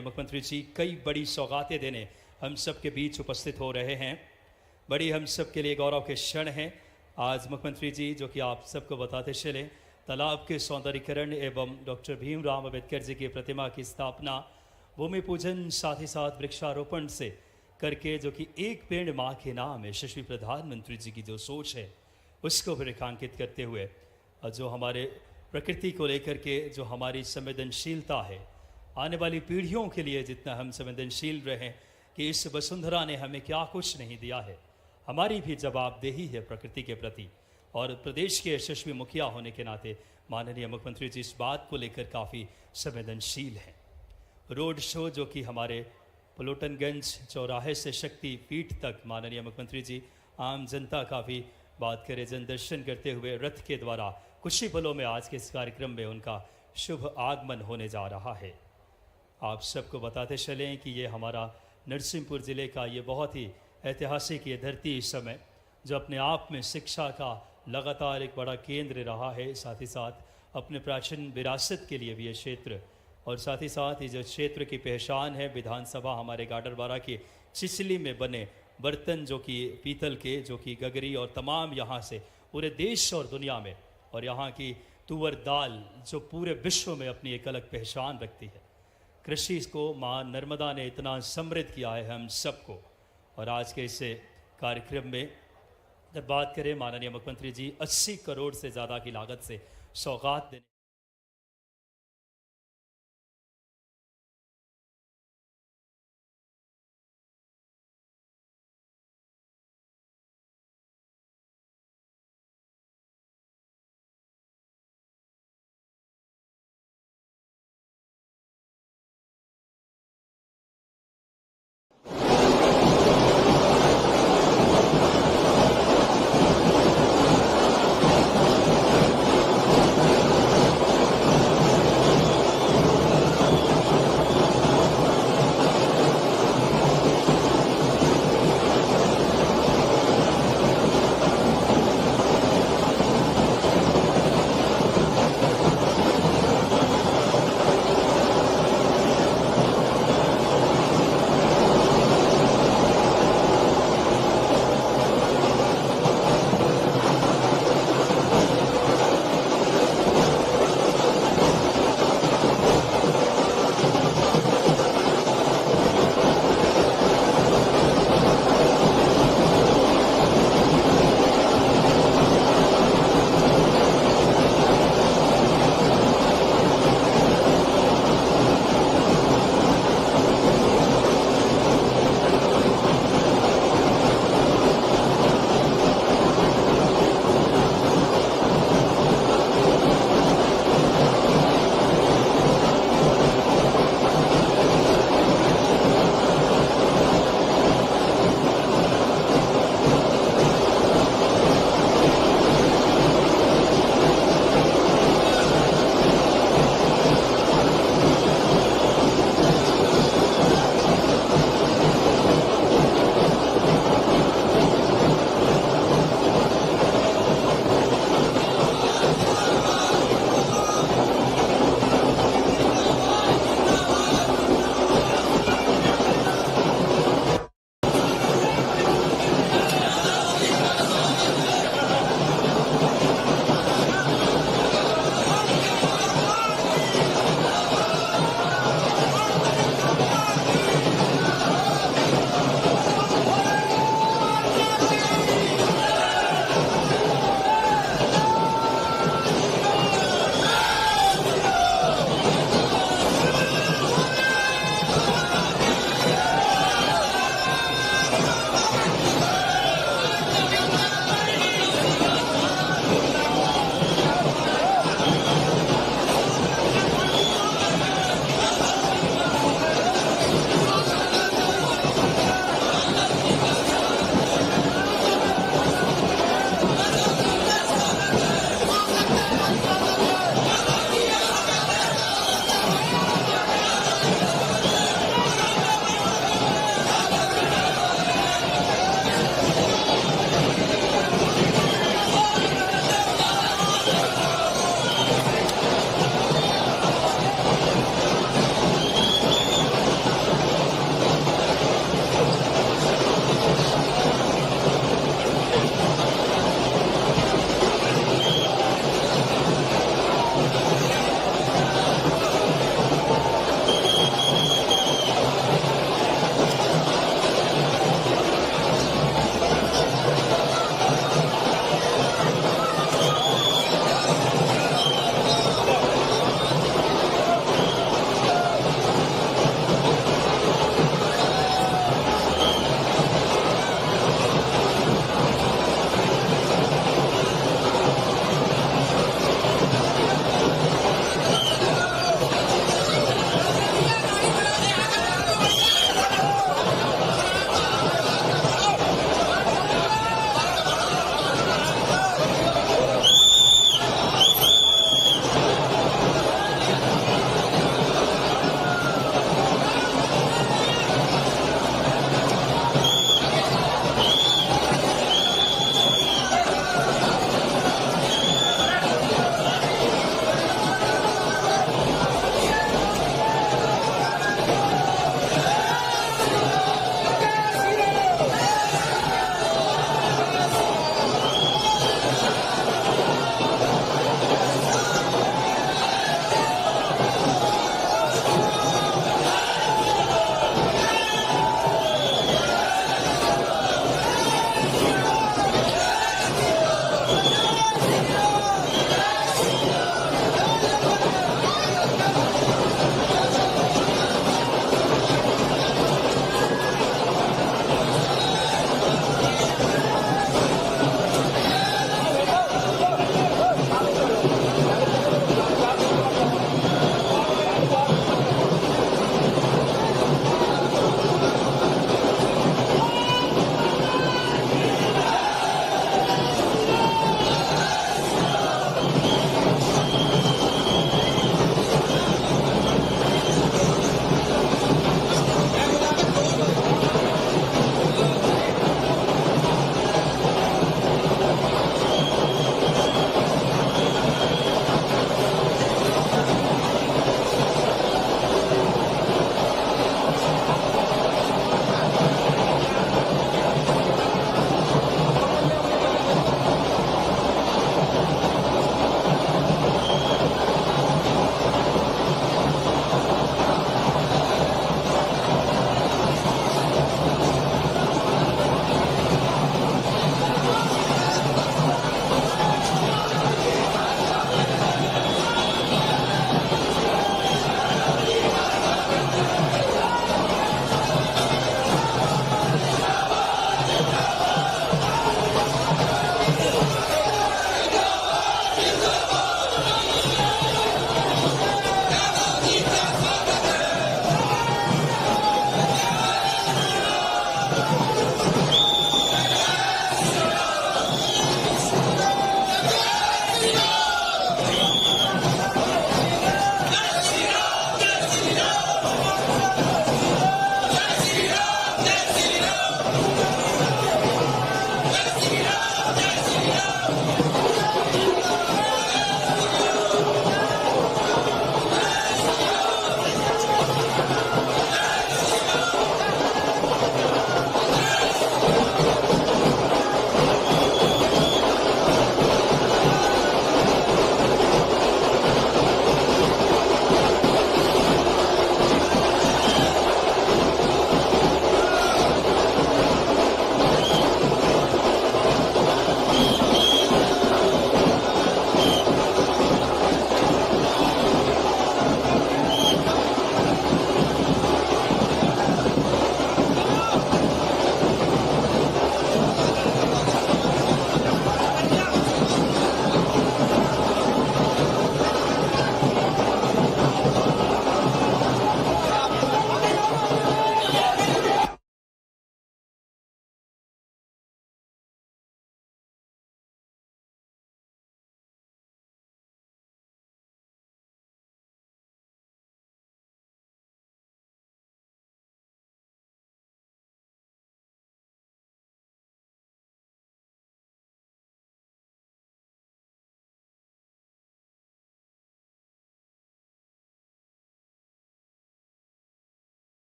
मुख्यमंत्री जी कई बड़ी सौगातें देने हम सब के बीच उपस्थित हो रहे हैं। बड़ी हम सब के लिए गौरव के क्षण हैं। आज मुख्यमंत्री जी जो कि आप सबको बताते चले, तालाब के सौंदर्यीकरण एवं डॉक्टर भीमराव अम्बेडकर जी की प्रतिमा की स्थापना, भूमि पूजन, साथ ही साथ वृक्षारोपण से करके जो कि एक पेड़ माँ के नाम यशस्वी प्रधानमंत्री जी की जो सोच है उसको भी रेखांकित करते हुए जो हमारे प्रकृति को लेकर के जो हमारी संवेदनशीलता है, आने वाली पीढ़ियों के लिए जितना हम संवेदनशील रहें कि इस वसुंधरा ने हमें क्या कुछ नहीं दिया है, हमारी भी जवाबदेही है प्रकृति के प्रति। और प्रदेश के यशस्वी मुखिया होने के नाते माननीय मुख्यमंत्री जी इस बात को लेकर काफ़ी संवेदनशील हैं। रोड शो जो कि हमारे पलोटनगंज चौराहे से शक्ति पीठ तक माननीय मुख्यमंत्री जी आम जनता का भी बात करें, जन दर्शन करते हुए रथ के द्वारा कुछ ही पलों में आज के इस कार्यक्रम में उनका शुभ आगमन होने जा रहा है। आप सबको बताते चलें कि ये हमारा नरसिंहपुर ज़िले का ये बहुत ही ऐतिहासिक ये धरती इस समय जो अपने आप में शिक्षा का लगातार एक बड़ा केंद्र रहा है, साथ ही साथ अपने प्राचीन विरासत के लिए भी ये क्षेत्र, और साथ ही साथ ये जो क्षेत्र की पहचान है विधानसभा हमारे गाडरवारा के चिचली में बने बर्तन जो कि पीतल के, जो कि गगरी और तमाम यहाँ से पूरे देश और दुनिया में, और यहाँ की तुअर दाल जो पूरे विश्व में अपनी एक अलग पहचान रखती है। कृषि को माँ नर्मदा ने इतना समृद्ध किया है हम सबको। और आज के इस कार्यक्रम में जब बात करें, माननीय मुख्यमंत्री जी 80 करोड़ से ज़्यादा की लागत से सौगात देने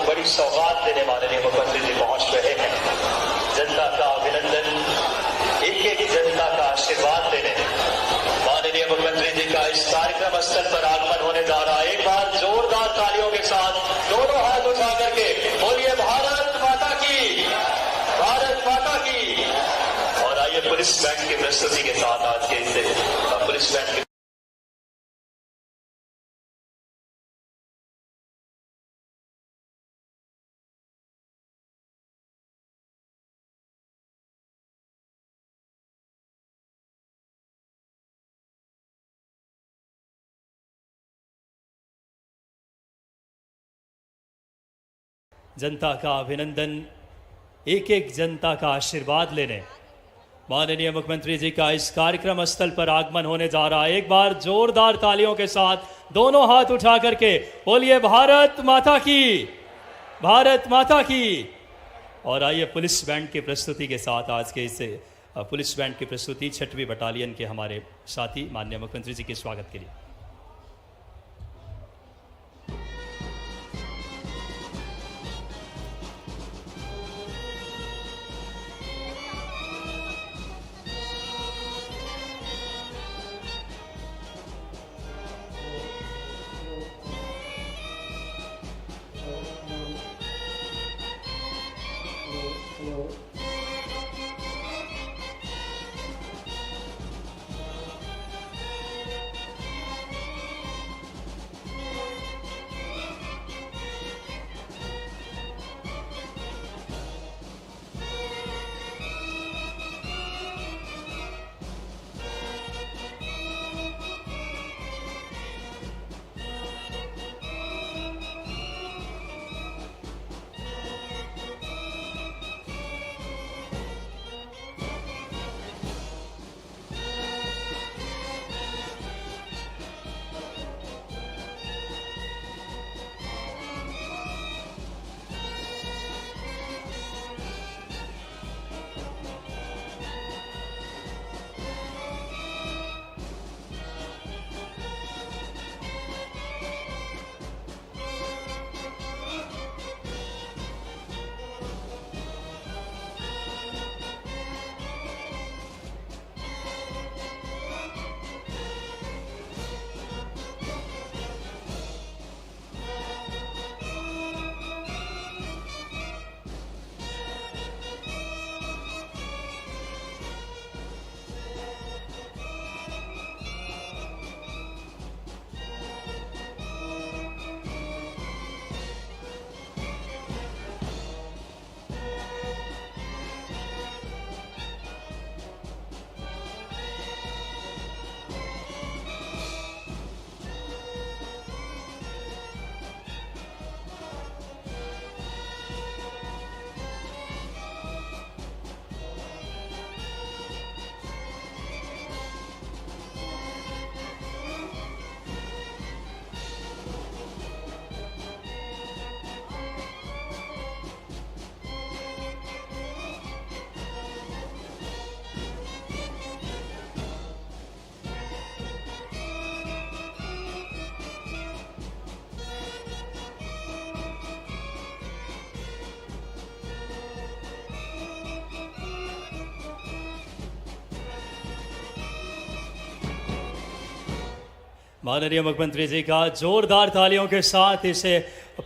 बड़ी सौगात देने माननीय मुख्यमंत्री जी पहुंच रहे हैं। जनता का अभिनंदन, एक एक जनता का आशीर्वाद देने माननीय मुख्यमंत्री जी का इस कार्यक्रम स्थल पर आगमन होने जा रहा है। एक बार जोरदार तालियों के साथ दोनों हाथ उठा करके बोलिए भारत माता की, भारत माता की। और आइए पुलिस बैंड की प्रस्तुति के साथ आज के इस पुलिस बैंड की जनता का अभिनंदन, एक एक जनता का आशीर्वाद लेने माननीय मुख्यमंत्री जी का इस कार्यक्रम स्थल पर आगमन होने जा रहा है। एक बार जोरदार तालियों के साथ दोनों हाथ उठा करके बोलिए भारत माता की, भारत माता की। और आइए पुलिस बैंड की प्रस्तुति के साथ आज के इस पुलिस बैंड की प्रस्तुति 6वीं बटालियन के हमारे साथी माननीय मुख्यमंत्री जी के स्वागत के लिए। माननीय मुख्यमंत्री जी का जोरदार तालियों के साथ इसे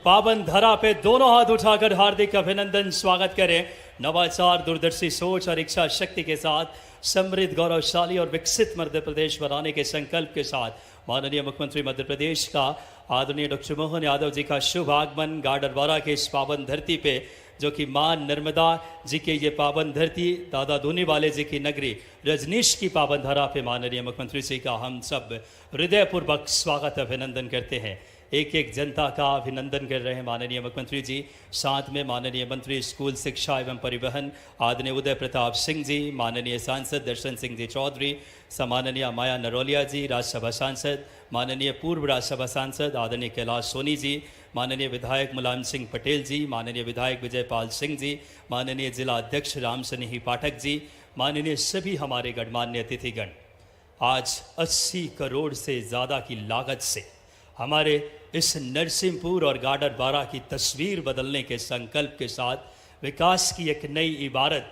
पावन धरा पे दोनों हाथ उठाकर हार्दिक अभिनंदन स्वागत करें। नवाचार, दूरदर्शी सोच और इच्छा शक्ति के साथ समृद्ध, गौरवशाली और विकसित मध्य प्रदेश बनाने के संकल्प के साथ माननीय मुख्यमंत्री मध्य प्रदेश का आदरणीय डॉक्टर मोहन यादव जी का शुभ आगमन गाडरवारा के इस पावन धरती पे, जो कि मां नर्मदा जी के ये पावन धरती, दादा धूनीवाले जी की नगरी रजनीश की पावन धरा पे माननीय मुख्यमंत्री जी का हम सब हृदयपूर्वक स्वागत अभिनंदन करते हैं। एक एक जनता का अभिनंदन कर रहे हैं माननीय मुख्यमंत्री जी। साथ में माननीय मंत्री स्कूल शिक्षा एवं परिवहन आदरणीय उदय प्रताप सिंह जी, माननीय सांसद दर्शन सिंह जी चौधरी, माननीय माया नरोलिया जी राज्यसभा सांसद, माननीय पूर्व राज्यसभा सांसद आदरणीय कैलाश सोनी जी, माननीय विधायक मुलायम सिंह पटेल जी, माननीय विधायक विजयपाल सिंह जी, माननीय जिला अध्यक्ष राम सनेही पाठक जी, माननीय सभी हमारे गणमान्य अतिथिगण, आज 80 करोड़ से ज़्यादा की लागत से हमारे इस नरसिंहपुर और गाडरबारा की तस्वीर बदलने के संकल्प के साथ विकास की एक नई इबारत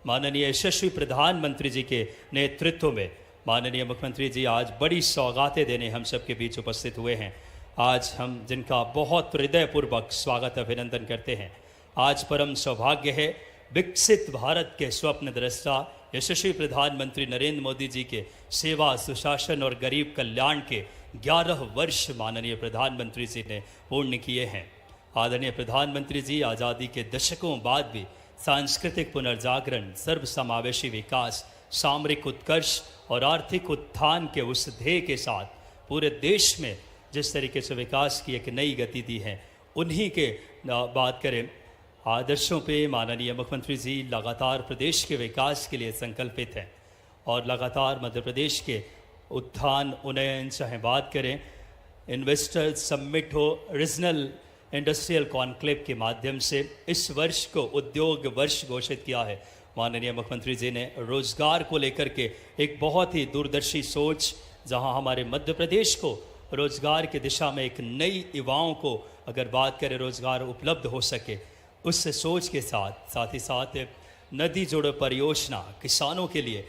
माननीय यशस्वी प्रधानमंत्री जी के नेतृत्व में माननीय मुख्यमंत्री जी आज बड़ी सौगातें देने हम सबके बीच उपस्थित हुए हैं। आज हम जिनका बहुत हृदयपूर्वक स्वागत अभिनंदन करते हैं। आज परम सौभाग्य है विकसित भारत के स्वप्न दृष्टा यशस्वी प्रधानमंत्री नरेंद्र मोदी जी के सेवा, सुशासन और गरीब कल्याण के 11 वर्ष माननीय प्रधानमंत्री जी ने पूर्ण किए हैं। आदरणीय प्रधानमंत्री जी आज़ादी के दशकों बाद भी सांस्कृतिक पुनर्जागरण, सर्वसमावेशी विकास, सामरिक उत्कर्ष और आर्थिक उत्थान के उस ध्येय के साथ पूरे देश में जिस तरीके से विकास की एक नई गति दी है, उन्हीं के बात करें आदर्शों पे माननीय मुख्यमंत्री जी लगातार प्रदेश के विकास के लिए संकल्पित हैं और लगातार मध्य प्रदेश के उत्थान, उन्नयन, चाहे बात करें इन्वेस्टर समिट हो, रीजनल इंडस्ट्रियल कॉन्क्लेव के माध्यम से इस वर्ष को उद्योग वर्ष घोषित किया है। माननीय मुख्यमंत्री जी ने रोजगार को लेकर के एक बहुत ही दूरदर्शी सोच, जहां हमारे मध्य प्रदेश को रोजगार की दिशा में एक नई युवाओं को अगर बात करें रोजगार उपलब्ध हो सके, उस सोच के साथ ही साथ नदी जोड़ो परियोजना किसानों के लिए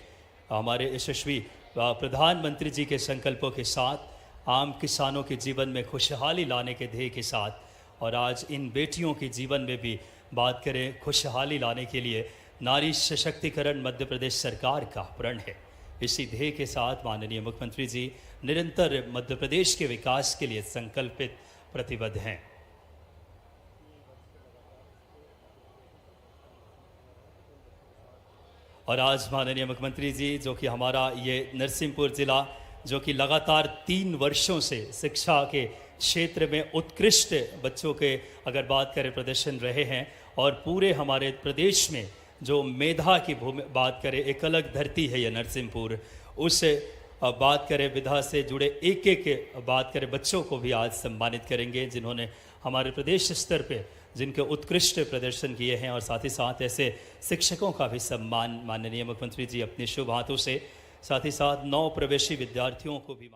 हमारे यशस्वी प्रधानमंत्री जी के संकल्पों के साथ आम किसानों के जीवन में खुशहाली लाने के ध्येय के साथ, और आज इन बेटियों के जीवन में भी बात करें खुशहाली लाने के लिए नारी सशक्तिकरण मध्य प्रदेश सरकार का प्रण है। इसी ध्येय के साथ माननीय मुख्यमंत्री जी निरंतर मध्य प्रदेश के विकास के लिए संकल्पित प्रतिबद्ध हैं। और आज माननीय मुख्यमंत्री जी जो कि हमारा ये नरसिंहपुर ज़िला जो कि लगातार 3 वर्षों से शिक्षा के क्षेत्र में उत्कृष्ट बच्चों के अगर बात करें प्रदर्शन रहे हैं, और पूरे हमारे प्रदेश में जो मेधा की भूमि बात करें, एक अलग धरती है ये नरसिंहपुर, उस बात करें विधा से जुड़े एक एक बात करें बच्चों को भी आज सम्मानित करेंगे जिन्होंने हमारे प्रदेश स्तर पे जिनके उत्कृष्ट प्रदर्शन किए हैं, और साथ ही साथ ऐसे शिक्षकों का भी सम्मान माननीय मुख्यमंत्री जी अपने शुभ हाथों से, साथ ही साथ 9 प्रवेशी विद्यार्थियों को भी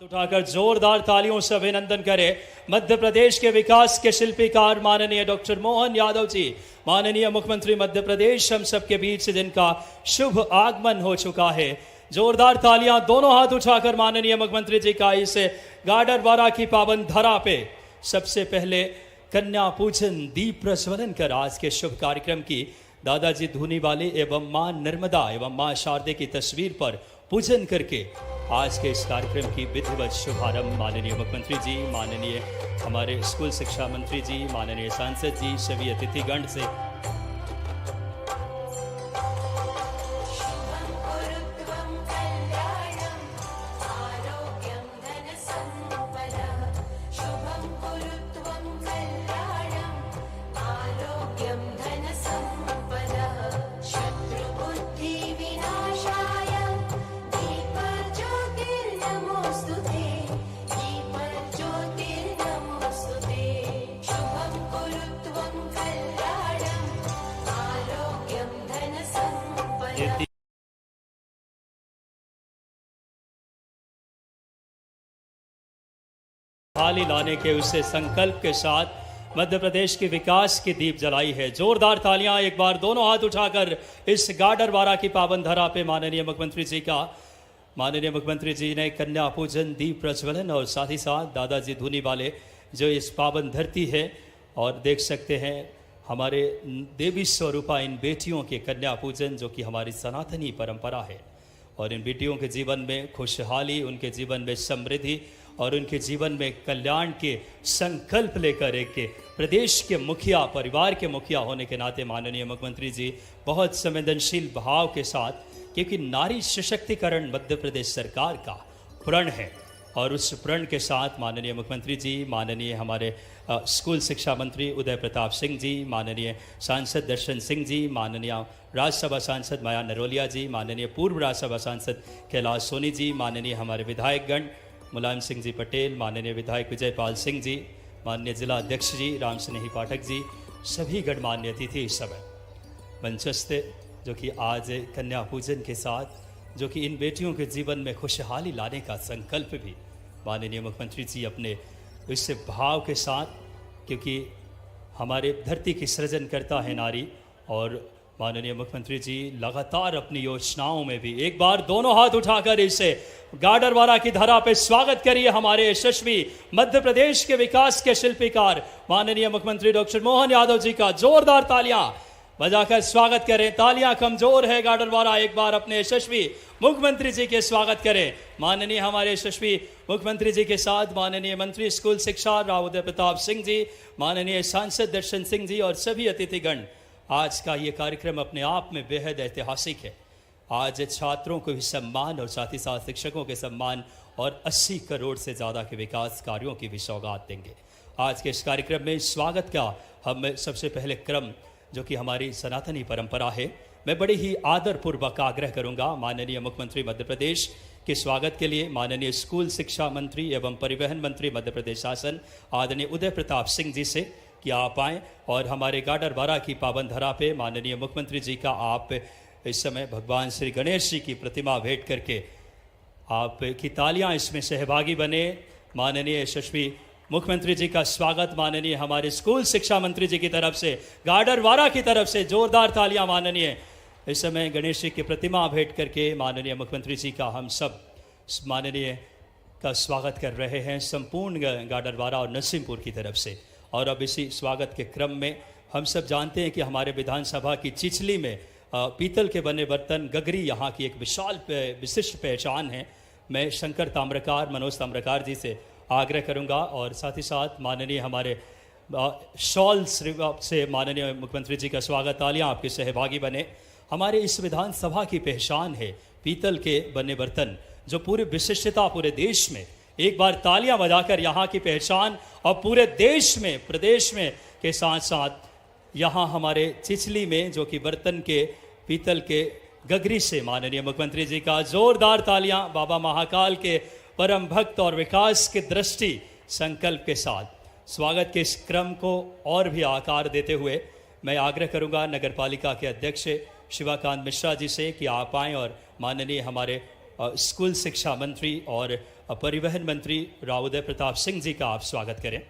उठाकर जोरदार तालियों से अभिनंदन करें मध्य प्रदेश के विकास के शिल्पीकार माननीय डॉक्टर मोहन यादव जी, माननीय मुख्यमंत्री मध्य प्रदेश हम सबके बीच जिनका शुभ आगमन हो चुका है। जोरदार तालियां दोनों हाथ उठाकर माननीय मुख्यमंत्री जी का इस गाडरवारा की पावन धरा पे सबसे पहले कन्या पूजन दीप प्रज्वलन कर आज के शुभ कार्यक्रम की दादाजी धूनीवाले एवं मां नर्मदा एवं मां शारदे की तस्वीर पर पूजन करके आज के इस कार्यक्रम की विधिवत शुभारंभ माननीय मुख्यमंत्री जी, माननीय हमारे स्कूल शिक्षा मंत्री जी, माननीय सांसद जी, सभी अतिथिगण से हाली लाने के उसे संकल्प के साथ मध्य प्रदेश के विकास की दीप जलाई है। जोरदार तालियां एक बार दोनों हाथ उठाकर इस गाडरवारा की पावन धरा पे माननीय मुख्यमंत्री जी का। माननीय मुख्यमंत्री जी ने कन्या पूजन दीप प्रज्वलन और साथ ही साथ दादाजी धूनीवाले जो इस पावन धरती है और देख सकते हैं हमारे देवी स्वरूपा इन बेटियों के कन्या पूजन जो कि हमारी सनातनी परंपरा है और इन बेटियों के जीवन में खुशहाली, उनके जीवन में समृद्धि और उनके जीवन में कल्याण के संकल्प लेकर एक के प्रदेश के मुखिया, परिवार के मुखिया होने के नाते माननीय मुख्यमंत्री जी बहुत संवेदनशील भाव के साथ, क्योंकि नारी सशक्तिकरण मध्य प्रदेश सरकार का प्रण है और उस प्रण के साथ माननीय मुख्यमंत्री जी, माननीय हमारे स्कूल शिक्षा मंत्री उदय प्रताप सिंह जी, माननीय सांसद दर्शन सिंह जी, माननीय राज्यसभा सांसद माया नरोलिया जी, माननीय पूर्व राज्यसभा सांसद कैलाश सोनी जी, माननीय हमारे विधायकगण मुलायम सिंह जी पटेल, माननीय विधायक विजयपाल सिंह जी, माननीय जिला अध्यक्ष जी राम स्नेही पाठक जी, सभी गणमान्य अतिथि इस समय मंचस्थ जो कि आज कन्या पूजन के साथ जो कि इन बेटियों के जीवन में खुशहाली लाने का संकल्प भी माननीय मुख्यमंत्री जी अपने इस भाव के साथ, क्योंकि हमारे धरती की सृजन करता है नारी और माननीय मुख्यमंत्री जी लगातार अपनी योजनाओं में भी एक बार दोनों हाथ उठाकर इसे गाडरवारा की धरा पे स्वागत करिए हमारे यशस्वी मध्य प्रदेश के विकास के शिल्पीकार माननीय मुख्यमंत्री डॉक्टर मोहन यादव जी का। जोरदार तालियां बजाकर स्वागत करें। तालियां कमजोर है गाडरवारा, एक बार अपने यशस्वी मुख्यमंत्री जी के स्वागत करें। माननीय हमारे यशस्वी मुख्यमंत्री जी के साथ माननीय मंत्री स्कूल शिक्षा राव उदय प्रताप सिंह जी, माननीय सांसद दर्शन सिंह जी और सभी अतिथिगण। आज का ये कार्यक्रम अपने आप में बेहद ऐतिहासिक है। आज छात्रों को भी सम्मान और साथ ही साथ शिक्षकों के सम्मान और 80 करोड़ से ज़्यादा के विकास कार्यों की भी सौगात देंगे। आज के इस कार्यक्रम में स्वागत का हम सबसे पहले क्रम जो कि हमारी सनातनी परंपरा है, मैं बड़े ही आदरपूर्वक आग्रह करूंगा माननीय मुख्यमंत्री मध्य प्रदेश के स्वागत के लिए माननीय स्कूल शिक्षा मंत्री एवं परिवहन मंत्री मध्य प्रदेश शासन आदरणीय उदय प्रताप सिंह जी से कि आप आएँ और हमारे गाडरवारा की पावन धरा पे माननीय मुख्यमंत्री जी का आप इस समय भगवान श्री गणेश जी की प्रतिमा भेंट करके आप की तालियां इसमें सहभागी बने। माननीय यशस्वी मुख्यमंत्री जी का स्वागत माननीय हमारे स्कूल शिक्षा मंत्री जी की तरफ से, गाडरवारा की तरफ से जोरदार तालियां माननीय इस समय गणेश जी की प्रतिमा भेंट करके माननीय मुख्यमंत्री जी का हम सब माननीय का स्वागत कर रहे हैं संपूर्ण गाडरवारा और नरसिंहपुर की तरफ से। और अब इसी स्वागत के क्रम में हम सब जानते हैं कि हमारे विधानसभा की चिचली में पीतल के बने बर्तन गगरी यहाँ की एक विशाल विशिष्ट पहचान है। मैं शंकर ताम्रकार, मनोज ताम्रकार जी से आग्रह करूँगा और साथ ही साथ माननीय हमारे शॉल से माननीय मुख्यमंत्री जी का स्वागत, तालियां आपके सहभागी बने। हमारे इस विधानसभा की पहचान है पीतल के बने बर्तन, जो पूरी विशिष्टता पूरे देश में, एक बार तालियां बजाकर यहाँ की पहचान और पूरे देश में, प्रदेश में के साथ साथ यहाँ हमारे चिचली में जो कि बर्तन के पीतल के गगरी से माननीय मुख्यमंत्री जी का जोरदार तालियां बाबा महाकाल के परम भक्त और विकास के दृष्टि संकल्प के साथ स्वागत के इस क्रम को और भी आकार देते हुए मैं आग्रह करूंगा नगर पालिका के अध्यक्ष शिवाकांत मिश्रा जी से कि आप आएँ और माननीय हमारे स्कूल शिक्षा मंत्री और परिवहन मंत्री राव उदय प्रताप सिंह जी का आप स्वागत करें।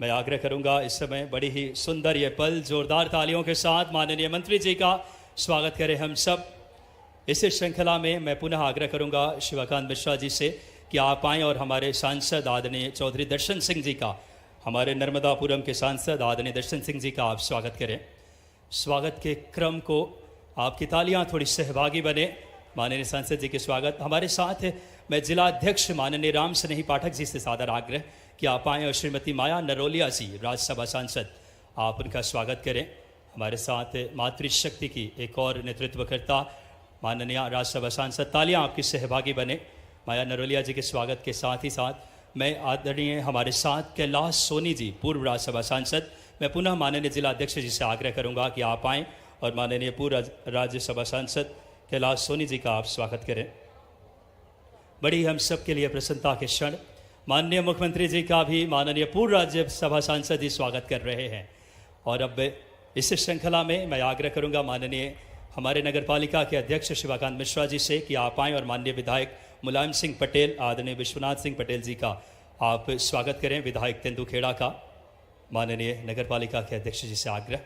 मैं आग्रह करूंगा इस समय बड़ी ही सुंदर ये पल जोरदार तालियों के साथ माननीय मंत्री जी का स्वागत करें हम सब। इस श्रृंखला में मैं पुनः आग्रह करूंगा शिवकांत मिश्रा जी से कि आप आएँ और हमारे सांसद आदरणीय चौधरी दर्शन सिंह जी का, हमारे नर्मदापुरम के सांसद आदरणीय दर्शन सिंह जी का आप स्वागत करें। स्वागत के क्रम को आपकी तालियां थोड़ी सहभागी बने। माननीय सांसद जी के स्वागत हमारे साथ है। मैं जिला अध्यक्ष माननीय राम स्नेही पाठक जी से सादर आग्रह कि आप आएँ और श्रीमती माया नरोलिया जी राज्यसभा सांसद, आप उनका स्वागत करें। हमारे साथ मातृशक्ति की एक और नेतृत्वकर्ता माननीय राज्यसभा सांसद, तालियां आपकी सहभागी बने माया नरोलिया जी के स्वागत के साथ ही साथ मैं आदरणीय हमारे साथ कैलाश सोनी जी पूर्व राज्यसभा सांसद, मैं पुनः माननीय जिला अध्यक्ष जी से आग्रह करूंगा कि आप आएँ और माननीय पूर्व राज्यसभा सांसद कैलाश सोनी जी का आप स्वागत करें। बड़ी हम सब के लिए प्रसन्नता के क्षण, माननीय मुख्यमंत्री जी का भी माननीय पूर्व राज्यसभा सांसद जी स्वागत कर रहे हैं। और अब इस श्रृंखला में मैं आग्रह करूंगा माननीय हमारे नगर पालिका के अध्यक्ष शिवकांत मिश्रा जी से कि आप आएँ और माननीय विधायक मुलायम सिंह पटेल, आदरणीय विश्वनाथ सिंह पटेल जी का आप स्वागत करें। विधायक तेंदुखेड़ा का माननीय नगर पालिका के अध्यक्ष जी से आग्रह।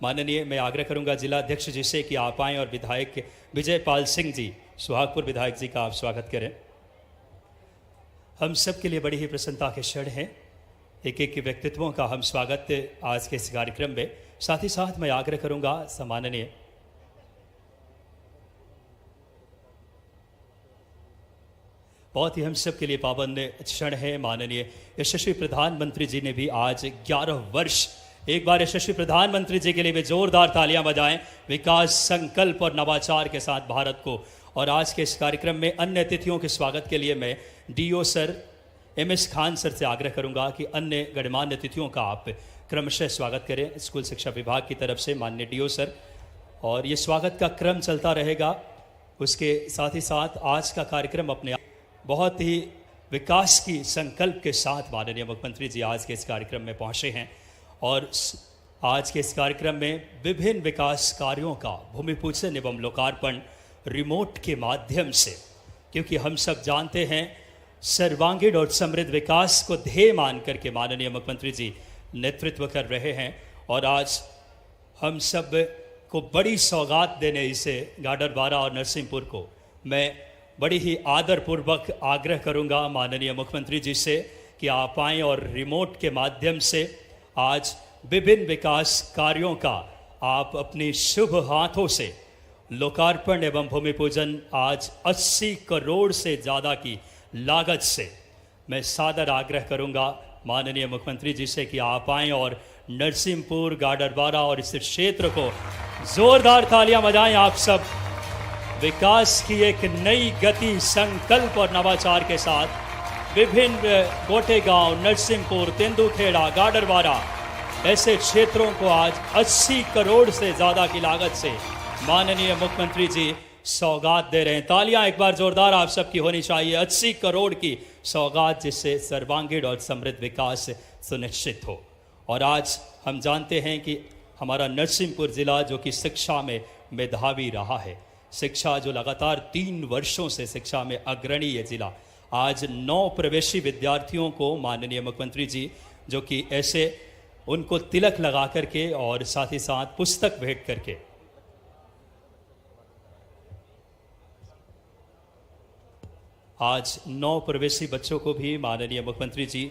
माननीय मैं आग्रह करूंगा जिला अध्यक्ष जी से कि आप आएँ और विधायक विजय पाल सिंह जी सुहागपुर विधायक जी का आप स्वागत करें। हम सब के लिए बड़ी ही प्रसन्नता के क्षण हैं। एक एक व्यक्तित्वों का हम स्वागत आज के इस कार्यक्रम में। साथ ही साथ मैं आग्रह करूंगा सम्माननीय बहुत ही हम सब के लिए पाबंद क्षण है। माननीय यशस्वी प्रधानमंत्री जी ने भी आज 11 वर्ष, एक बार यशस्वी प्रधानमंत्री जी के लिए भी जोरदार तालियां बजाएं, विकास संकल्प और नवाचार के साथ भारत को। और आज के इस कार्यक्रम में अन्य अतिथियों के स्वागत के लिए मैं DO sir MS Khan sir से आग्रह करूंगा कि अन्य गणमान्य अतिथियों का आप क्रमशः स्वागत करें स्कूल शिक्षा विभाग की तरफ से माननीय डीओ सर। और ये स्वागत का क्रम चलता रहेगा। उसके साथ ही साथ आज का कार्यक्रम अपने बहुत ही विकास की संकल्प के साथ माननीय मुख्यमंत्री जी आज के इस कार्यक्रम में पहुंचे हैं। और आज के इस कार्यक्रम में विभिन्न विकास कार्यों का भूमि पूजन एवं लोकार्पण रिमोट के माध्यम से, क्योंकि हम सब जानते हैं सर्वांगीण और समृद्ध विकास को ध्येय मान करके माननीय मुख्यमंत्री जी नेतृत्व कर रहे हैं। और आज हम सब को बड़ी सौगात देने इसे गाडरवारा और नरसिंहपुर को मैं बड़ी ही आदरपूर्वक आग्रह करूंगा माननीय मुख्यमंत्री जी से कि आप आएँ और रिमोट के माध्यम से आज विभिन्न विकास कार्यों का आप अपनी शुभ हाथों से लोकार्पण एवं भूमि पूजन आज 80 करोड़ से ज़्यादा की लागत से मैं सादर आग्रह करूंगा माननीय मुख्यमंत्री जी से कि आप आएँ और नरसिंहपुर, गाडरवारा और इस क्षेत्र को जोरदार तालियां बजाएं। आप सब विकास की एक नई गति, संकल्प और नवाचार के साथ विभिन्न गोटेगांव, नरसिंहपुर, तेंदुखेड़ा, गाडरवारा ऐसे क्षेत्रों को आज 80 करोड़ से ज़्यादा की लागत से माननीय मुख्यमंत्री जी सौगात दे रहे हैं। तालियां एक बार जोरदार आप सबकी होनी चाहिए। 80 करोड़ की सौगात जिससे सर्वांगीण और समृद्ध विकास सुनिश्चित हो। और आज हम जानते हैं कि हमारा नरसिंहपुर जिला जो कि शिक्षा में मेधावी रहा है, शिक्षा जो लगातार 3 वर्षों से शिक्षा में अग्रणी है जिला, आज 9 प्रवेशी विद्यार्थियों को माननीय मुख्यमंत्री जी जो कि ऐसे उनको तिलक लगा करके और साथ ही साथ पुस्तक भेंट करके आज 9 प्रवेशी बच्चों को भी माननीय मुख्यमंत्री जी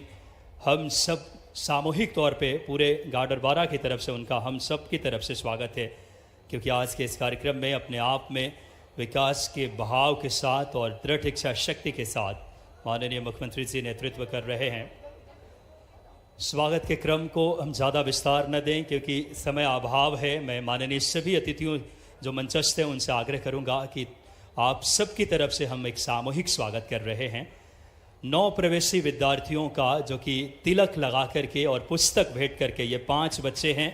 हम सब सामूहिक तौर पे पूरे गाडरवारा की तरफ से उनका हम सब की तरफ से स्वागत है। क्योंकि आज के इस कार्यक्रम में अपने आप में विकास के बहाव के साथ और दृढ़ इच्छा शक्ति के साथ माननीय मुख्यमंत्री जी नेतृत्व कर रहे हैं। स्वागत के क्रम को हम ज़्यादा विस्तार न दें क्योंकि समय अभाव है। मैं माननीय सभी अतिथियों जो मंचस्थ हैं उनसे आग्रह करूंगा कि आप सबकी तरफ से हम एक सामूहिक स्वागत कर रहे हैं 9 प्रवेशी विद्यार्थियों का जो कि तिलक लगा करके और पुस्तक भेंट करके। ये 5 बच्चे हैं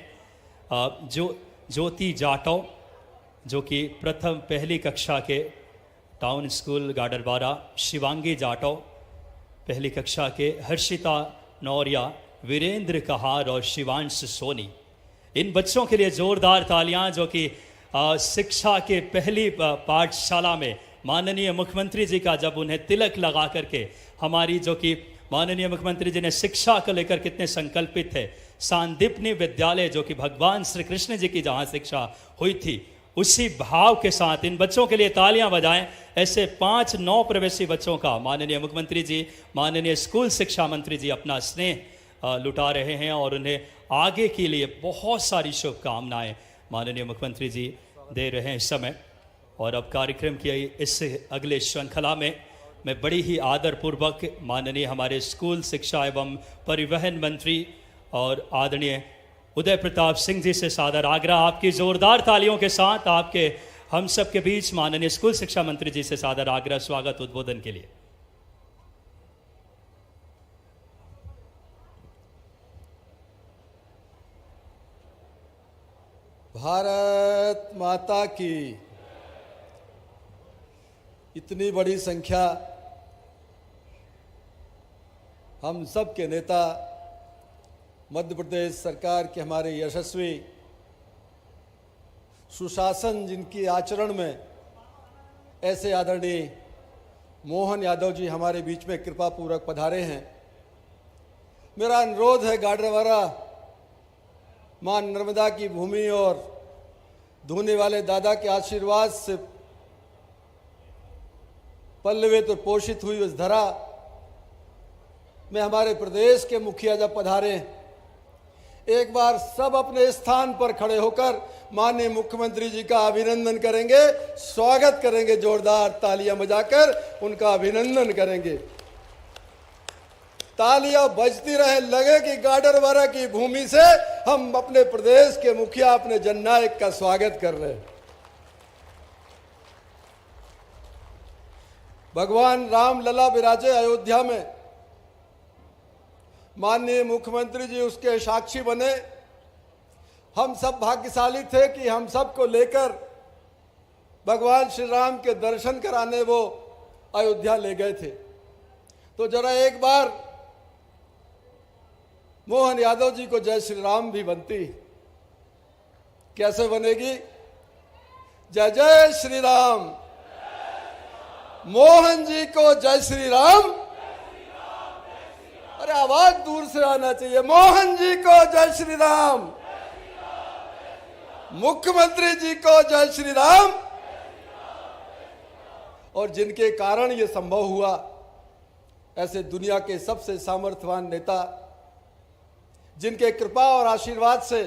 जो ज्योति जाटव जो कि पहली कक्षा के टाउन स्कूल गाडरवारा, शिवांगी जाटव पहली कक्षा के, हर्षिता नौरिया, वीरेंद्र कहार और शिवांश सोनी। इन बच्चों के लिए जोरदार तालियां जो कि शिक्षा के पहली पाठशाला में माननीय मुख्यमंत्री जी का जब उन्हें तिलक लगा करके हमारी जो कि माननीय मुख्यमंत्री जी ने शिक्षा को लेकर कितने संकल्पित थे, सांदीपनी विद्यालय जो कि भगवान श्री कृष्ण जी की जहाँ शिक्षा हुई थी, उसी भाव के साथ इन बच्चों के लिए तालियां बजाएं। ऐसे 5 नौ प्रवेशी बच्चों का माननीय मुख्यमंत्री जी, माननीय स्कूल शिक्षा मंत्री जी अपना स्नेह लुटा रहे हैं और उन्हें आगे के लिए बहुत सारी शुभकामनाएं माननीय मुख्यमंत्री जी दे रहे हैं इस समय। और अब कार्यक्रम की इस अगले श्रृंखला में मैं बड़ी ही आदरपूर्वक माननीय हमारे स्कूल शिक्षा एवं परिवहन मंत्री और आदरणीय उदय प्रताप सिंह जी से सादर आग्रह, आपकी जोरदार तालियों के साथ आपके हम सब के बीच माननीय स्कूल शिक्षा मंत्री जी से सादर आग्रह स्वागत उद्बोधन के लिए। भारत माता की। इतनी बड़ी संख्या हम सब के नेता, मध्य प्रदेश सरकार के हमारे यशस्वी सुशासन जिनकी आचरण में ऐसे आदरणीय मोहन यादव जी हमारे बीच में कृपा पूर्वक पधारे हैं। मेरा अनुरोध है, गाडरवारा मां नर्मदा की भूमि और धोने वाले दादा के आशीर्वाद से पल्लवित और पोषित हुई उस धरा में हमारे प्रदेश के मुखिया जब पधारे, एक बार सब अपने स्थान पर खड़े होकर माननीय मुख्यमंत्री जी का अभिनंदन करेंगे, स्वागत करेंगे, जोरदार तालियां बजाकर उनका अभिनंदन करेंगे। तालियां बजती रहे, लगे कि गाडरवारा की भूमि से हम अपने प्रदेश के मुखिया, अपने जननायक का स्वागत कर रहे हैं। भगवान राम लला विराजे अयोध्या में, माननीय मुख्यमंत्री जी उसके साक्षी बने। हम सब भाग्यशाली थे कि हम सबको लेकर भगवान श्री राम के दर्शन कराने वो अयोध्या ले गए थे। तो जरा एक बार मोहन यादव जी को जय श्री राम भी बनती। कैसे बनेगी? जय जय श्री राम। मोहन जी को जय श्री राम। अरे आवाज दूर से आना चाहिए। मोहन जी को जय श्री राम। मुख्यमंत्री जी को जय श्री राम। और जिनके कारण ये संभव हुआ, ऐसे दुनिया के सबसे सामर्थ्यवान नेता, जिनके कृपा और आशीर्वाद से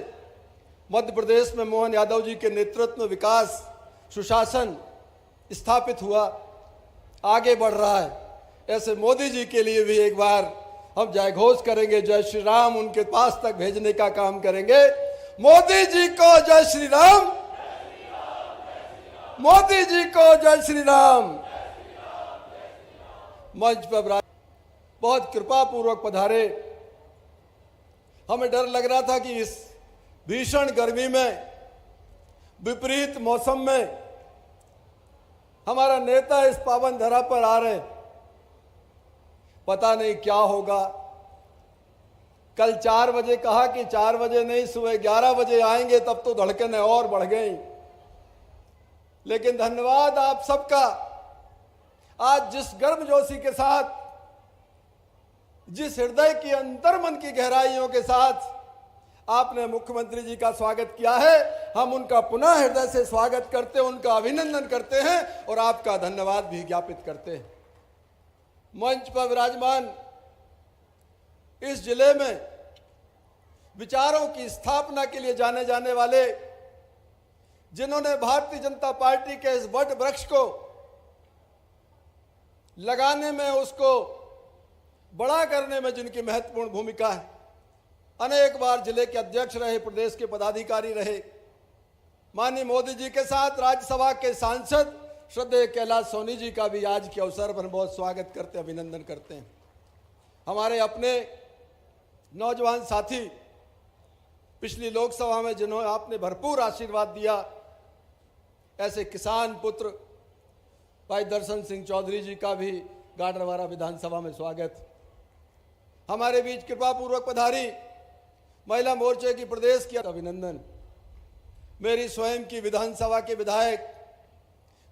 मध्य प्रदेश में मोहन यादव जी के नेतृत्व में विकास, सुशासन स्थापित हुआ, आगे बढ़ रहा है। ऐसे मोदी जी के लिए भी एक बार हम जय घोष करेंगे, जय श्री राम उनके पास तक भेजने का काम करेंगे। मोदी जी को जय श्री राम। मोदी जी को जय श्री राम। मंच पर बहुत कृपा पूर्वक पधारे। हमें डर लग रहा था कि इस भीषण गर्मी में, विपरीत मौसम में हमारा नेता इस पावन धरा पर आ रहे, पता नहीं क्या होगा। कल 4 बजे कहा कि 4 बजे नहीं, सुबह 11 बजे आएंगे, तब तो धड़कनें और बढ़ गई। लेकिन धन्यवाद आप सबका, आज जिस गर्मजोशी के साथ, जिस हृदय की अंतर्मन की गहराइयों के साथ आपने मुख्यमंत्री जी का स्वागत किया है, हम उनका पुनः हृदय से स्वागत करते हैं, उनका अभिनंदन करते हैं और आपका धन्यवाद भी ज्ञापित करते हैं। मंच पर विराजमान इस जिले में विचारों की स्थापना के लिए जाने जाने वाले, जिन्होंने भारतीय जनता पार्टी के इस वट वृक्ष को लगाने में, उसको बड़ा करने में जिनकी महत्वपूर्ण भूमिका है, अनेक बार जिले के अध्यक्ष रहे, प्रदेश के पदाधिकारी रहे, माननीय मोदी जी के साथ राज्यसभा के सांसद श्रद्धेय कैलाश सोनी जी का भी आज के अवसर पर बहुत स्वागत करते, अभिनंदन करते हैं। हमारे अपने नौजवान साथी, पिछली लोकसभा में जिन्होंने आपने भरपूर आशीर्वाद दिया, ऐसे किसान पुत्र भाई दर्शन सिंह चौधरी जी का भी गाडरवारा विधानसभा में स्वागत। हमारे बीच कृपा पूर्वक पधारी महिला मोर्चे की प्रदेश की अभिनंदन। मेरी स्वयं की विधानसभा के विधायक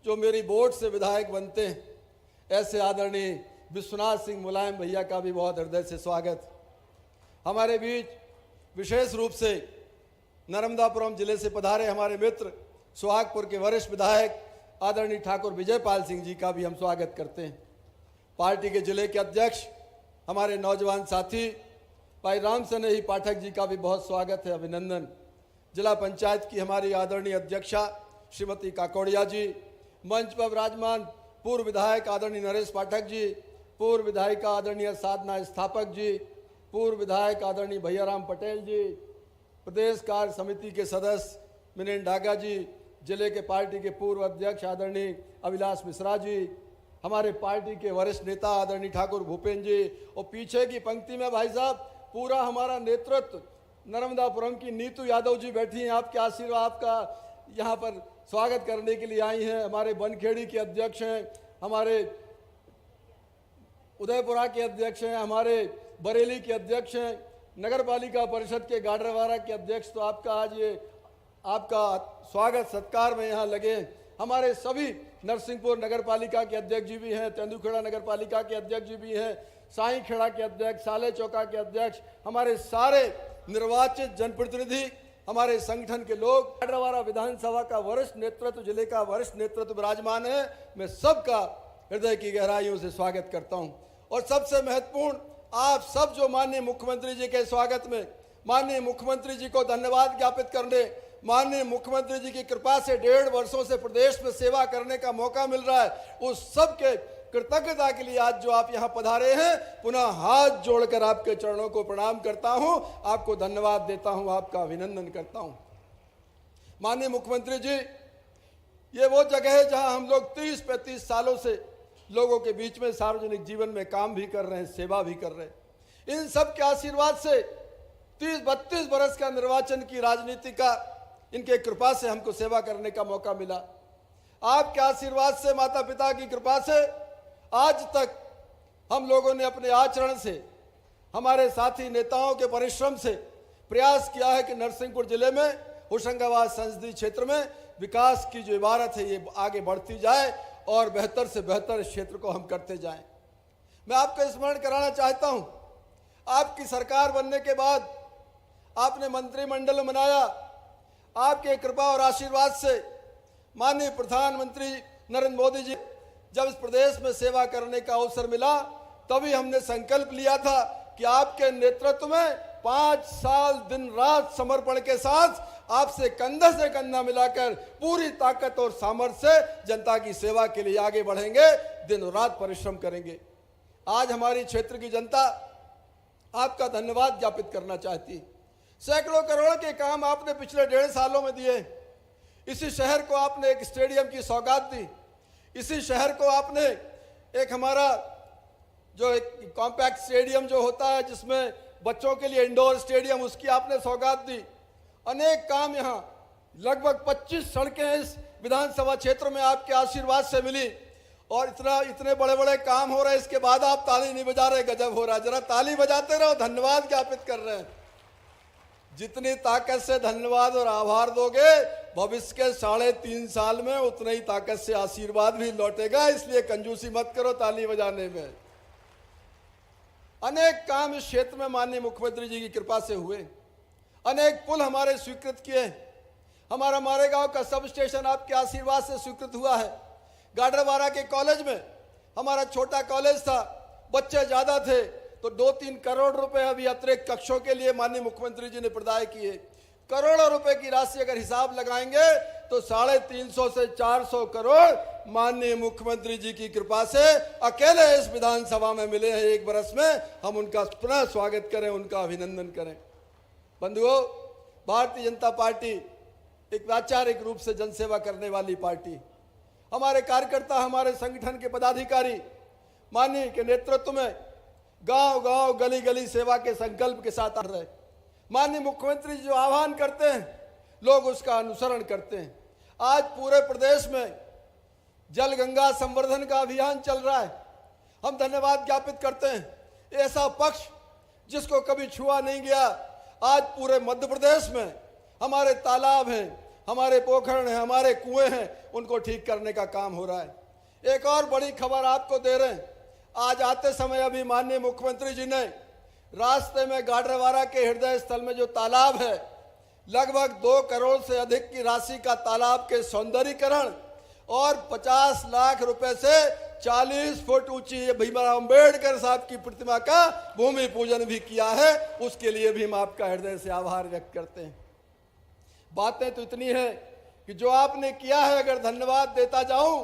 जो मेरी वोट से विधायक बनते हैं, ऐसे आदरणीय विश्वनाथ सिंह मुलायम भैया का भी बहुत हृदय से स्वागत। हमारे बीच विशेष रूप से नर्मदापुरम जिले से पधारे हमारे मित्र सुहागपुर के वरिष्ठ विधायक आदरणीय ठाकुर विजयपाल सिंह जी का भी हम स्वागत करते हैं। पार्टी के जिले के अध्यक्ष हमारे नौजवान साथी भाई राम सनेही पाठक जी का भी बहुत स्वागत है, अभिनंदन। जिला पंचायत की हमारी आदरणीय अध्यक्षा श्रीमती काकोड़िया जी, मंच पर विराजमान पूर्व विधायक आदरणीय नरेश पाठक जी, पूर्व विधायिका आदरणीय साधना स्थापक जी, पूर्व विधायक आदरणीय भैयाराम पटेल जी, प्रदेश कार्य समिति के सदस्य मिनेन डागा जी, जिले के पार्टी के पूर्व अध्यक्ष आदरणीय अभिलाष मिश्रा जी, हमारे पार्टी के वरिष्ठ नेता आदरणीय ठाकुर भूपेन्द्र जी, और पीछे की पंक्ति में भाई साहब पूरा हमारा नेतृत्व नर्मदापुरम की नीतू यादव जी बैठी हैं। आपके आशीर्वाद, आपका यहाँ पर स्वागत करने के लिए आई हैं। हमारे बनखेड़ी के अध्यक्ष हैं, हमारे उदयपुरा के अध्यक्ष हैं, हमारे बरेली के अध्यक्ष हैं, नगर पालिका परिषद के गाडरवारा के अध्यक्ष, तो आपका आज ये आपका स्वागत सत्कार में यहाँ लगे। हमारे सभी नरसिंहपुर नगर पालिका के अध्यक्ष जी भी हैं, तेंदुखेड़ा नगर पालिका के अध्यक्ष जी भी हैं, साई खेड़ा के अध्यक्ष, साले चौका के अध्यक्ष, हमारे सारे निर्वाचित जनप्रतिनिधि, हमारे संगठन के लोग, गाडरवारा विधानसभा का वरिष्ठ नेतृत्व, जिले का वरिष्ठ नेतृत्व विराजमान है। मैं सबका हृदय की गहराइयों से स्वागत करता हूं। और सबसे महत्वपूर्ण, आप सब जो माननीय मुख्यमंत्री जी के स्वागत में माननीय मुख्यमंत्री जी को धन्यवाद ज्ञापित करने, माननीय मुख्यमंत्री जी की कृपा से 1.5 वर्षों से प्रदेश में सेवा करने का मौका मिल रहा है, उस सब के कृतज्ञता के लिए आज जो आप यहाँ पधारे हैं, पुनः हाथ जोड़कर आपके चरणों को प्रणाम करता हूं, आपको धन्यवाद देता हूं, आपका अभिनंदन करता हूं। माननीय मुख्यमंत्री जी, ये वो जगह है जहां हम लोग 30-35 सालों से लोगों के बीच में सार्वजनिक जीवन में काम भी कर रहे हैं, सेवा भी कर रहे हैं। इन सब के आशीर्वाद से 30-32 बरस का निर्वाचन की राजनीति का इनके कृपा से हमको सेवा करने का मौका मिला। आपके आशीर्वाद से, माता पिता की कृपा से आज तक हम लोगों ने अपने आचरण से, हमारे साथी नेताओं के परिश्रम से प्रयास किया है कि नरसिंहपुर जिले में, होशंगाबाद संसदीय क्षेत्र में विकास की जो इबारत है ये आगे बढ़ती जाए और बेहतर से बेहतर इस क्षेत्र को हम करते जाएं। मैं आपको स्मरण कराना चाहता हूं, आपकी सरकार बनने के बाद आपने मंत्रिमंडल बनाया। आपके कृपा और आशीर्वाद से माननीय प्रधानमंत्री नरेंद्र मोदी जी जब इस प्रदेश में सेवा करने का अवसर मिला, तभी हमने संकल्प लिया था कि आपके नेतृत्व में 5 साल दिन रात समर्पण के साथ आपसे कंधा से कंधा मिलाकर पूरी ताकत और सामर्थ्य से जनता की सेवा के लिए आगे बढ़ेंगे, दिन रात परिश्रम करेंगे। आज हमारी क्षेत्र की जनता आपका धन्यवाद ज्ञापित करना चाहती है। सैकड़ों करोड़ के काम आपने पिछले 1.5 सालों में दिए। इसी शहर को आपने एक स्टेडियम की सौगात दी। इसी शहर को आपने एक हमारा जो एक कॉम्पैक्ट स्टेडियम जो होता है जिसमें बच्चों के लिए इंडोर स्टेडियम, उसकी आपने सौगात दी। अनेक काम यहाँ, लगभग 25 सड़कें इस विधानसभा क्षेत्र में आपके आशीर्वाद से मिली। और इतने बड़े बड़े काम हो रहे, इसके बाद आप ताली नहीं बजा रहे, गजब हो रहा है। जरा ताली बजाते रहो, धन्यवाद ज्ञापित कर रहे हैं। जितनी ताकत से धन्यवाद और आभार दोगे, भविष्य के 3.5 साल में उतनी ही ताकत से आशीर्वाद भी लौटेगा। इसलिए कंजूसी मत करो ताली बजाने में। अनेक काम इस क्षेत्र में माननीय मुख्यमंत्री जी की कृपा से हुए। अनेक पुल हमारे स्वीकृत किए। हमारा मारेगांव का सब स्टेशन आपके आशीर्वाद से स्वीकृत हुआ है। गाडरवारा के कॉलेज में, हमारा छोटा कॉलेज था, बच्चे ज्यादा थे, तो 2-3 करोड़ रुपए अभी अतिरिक्त कक्षों के लिए माननीय मुख्यमंत्री जी ने प्रदान किए। करोड़ों रुपए की राशि अगर हिसाब लगाएंगे तो 350 से 400 करोड़ माननीय मुख्यमंत्री जी की कृपा से अकेले इस विधानसभा में मिले हैं। 1 बरस में हम उनका पुनः स्वागत करें, उनका अभिनंदन करें। बंधुओं, भारतीय जनता पार्टी एक वैचारिक रूप से जनसेवा करने वाली पार्टी। हमारे कार्यकर्ता, हमारे संगठन के पदाधिकारी माननीय के नेतृत्व में गांव गांव, गली गली सेवा के संकल्प के साथ आ रहे। माननीय मुख्यमंत्री जो आह्वान करते हैं, लोग उसका अनुसरण करते हैं। आज पूरे प्रदेश में जल गंगा संवर्धन का अभियान चल रहा है। हम धन्यवाद ज्ञापित करते हैं। ऐसा पक्ष जिसको कभी छुआ नहीं गया, आज पूरे मध्य प्रदेश में हमारे तालाब हैं, हमारे पोखरण हैं, हमारे कुएं हैं, उनको ठीक करने का काम हो रहा है। एक और बड़ी खबर आपको दे रहे हैं। आज आते समय अभी माननीय मुख्यमंत्री जी ने रास्ते में गाडरवारा के हृदय स्थल में जो तालाब है, लगभग 2 करोड़ से अधिक की राशि का तालाब के सौंदर्यीकरण और 50 लाख रुपए से 40 फुट ऊंची भीमराव अंबेडकर साहब की प्रतिमा का भूमि पूजन भी किया है। उसके लिए भी हम आपका हृदय से आभार व्यक्त करते हैं। बातें तो इतनी है कि जो आपने किया है, अगर धन्यवाद देता जाऊं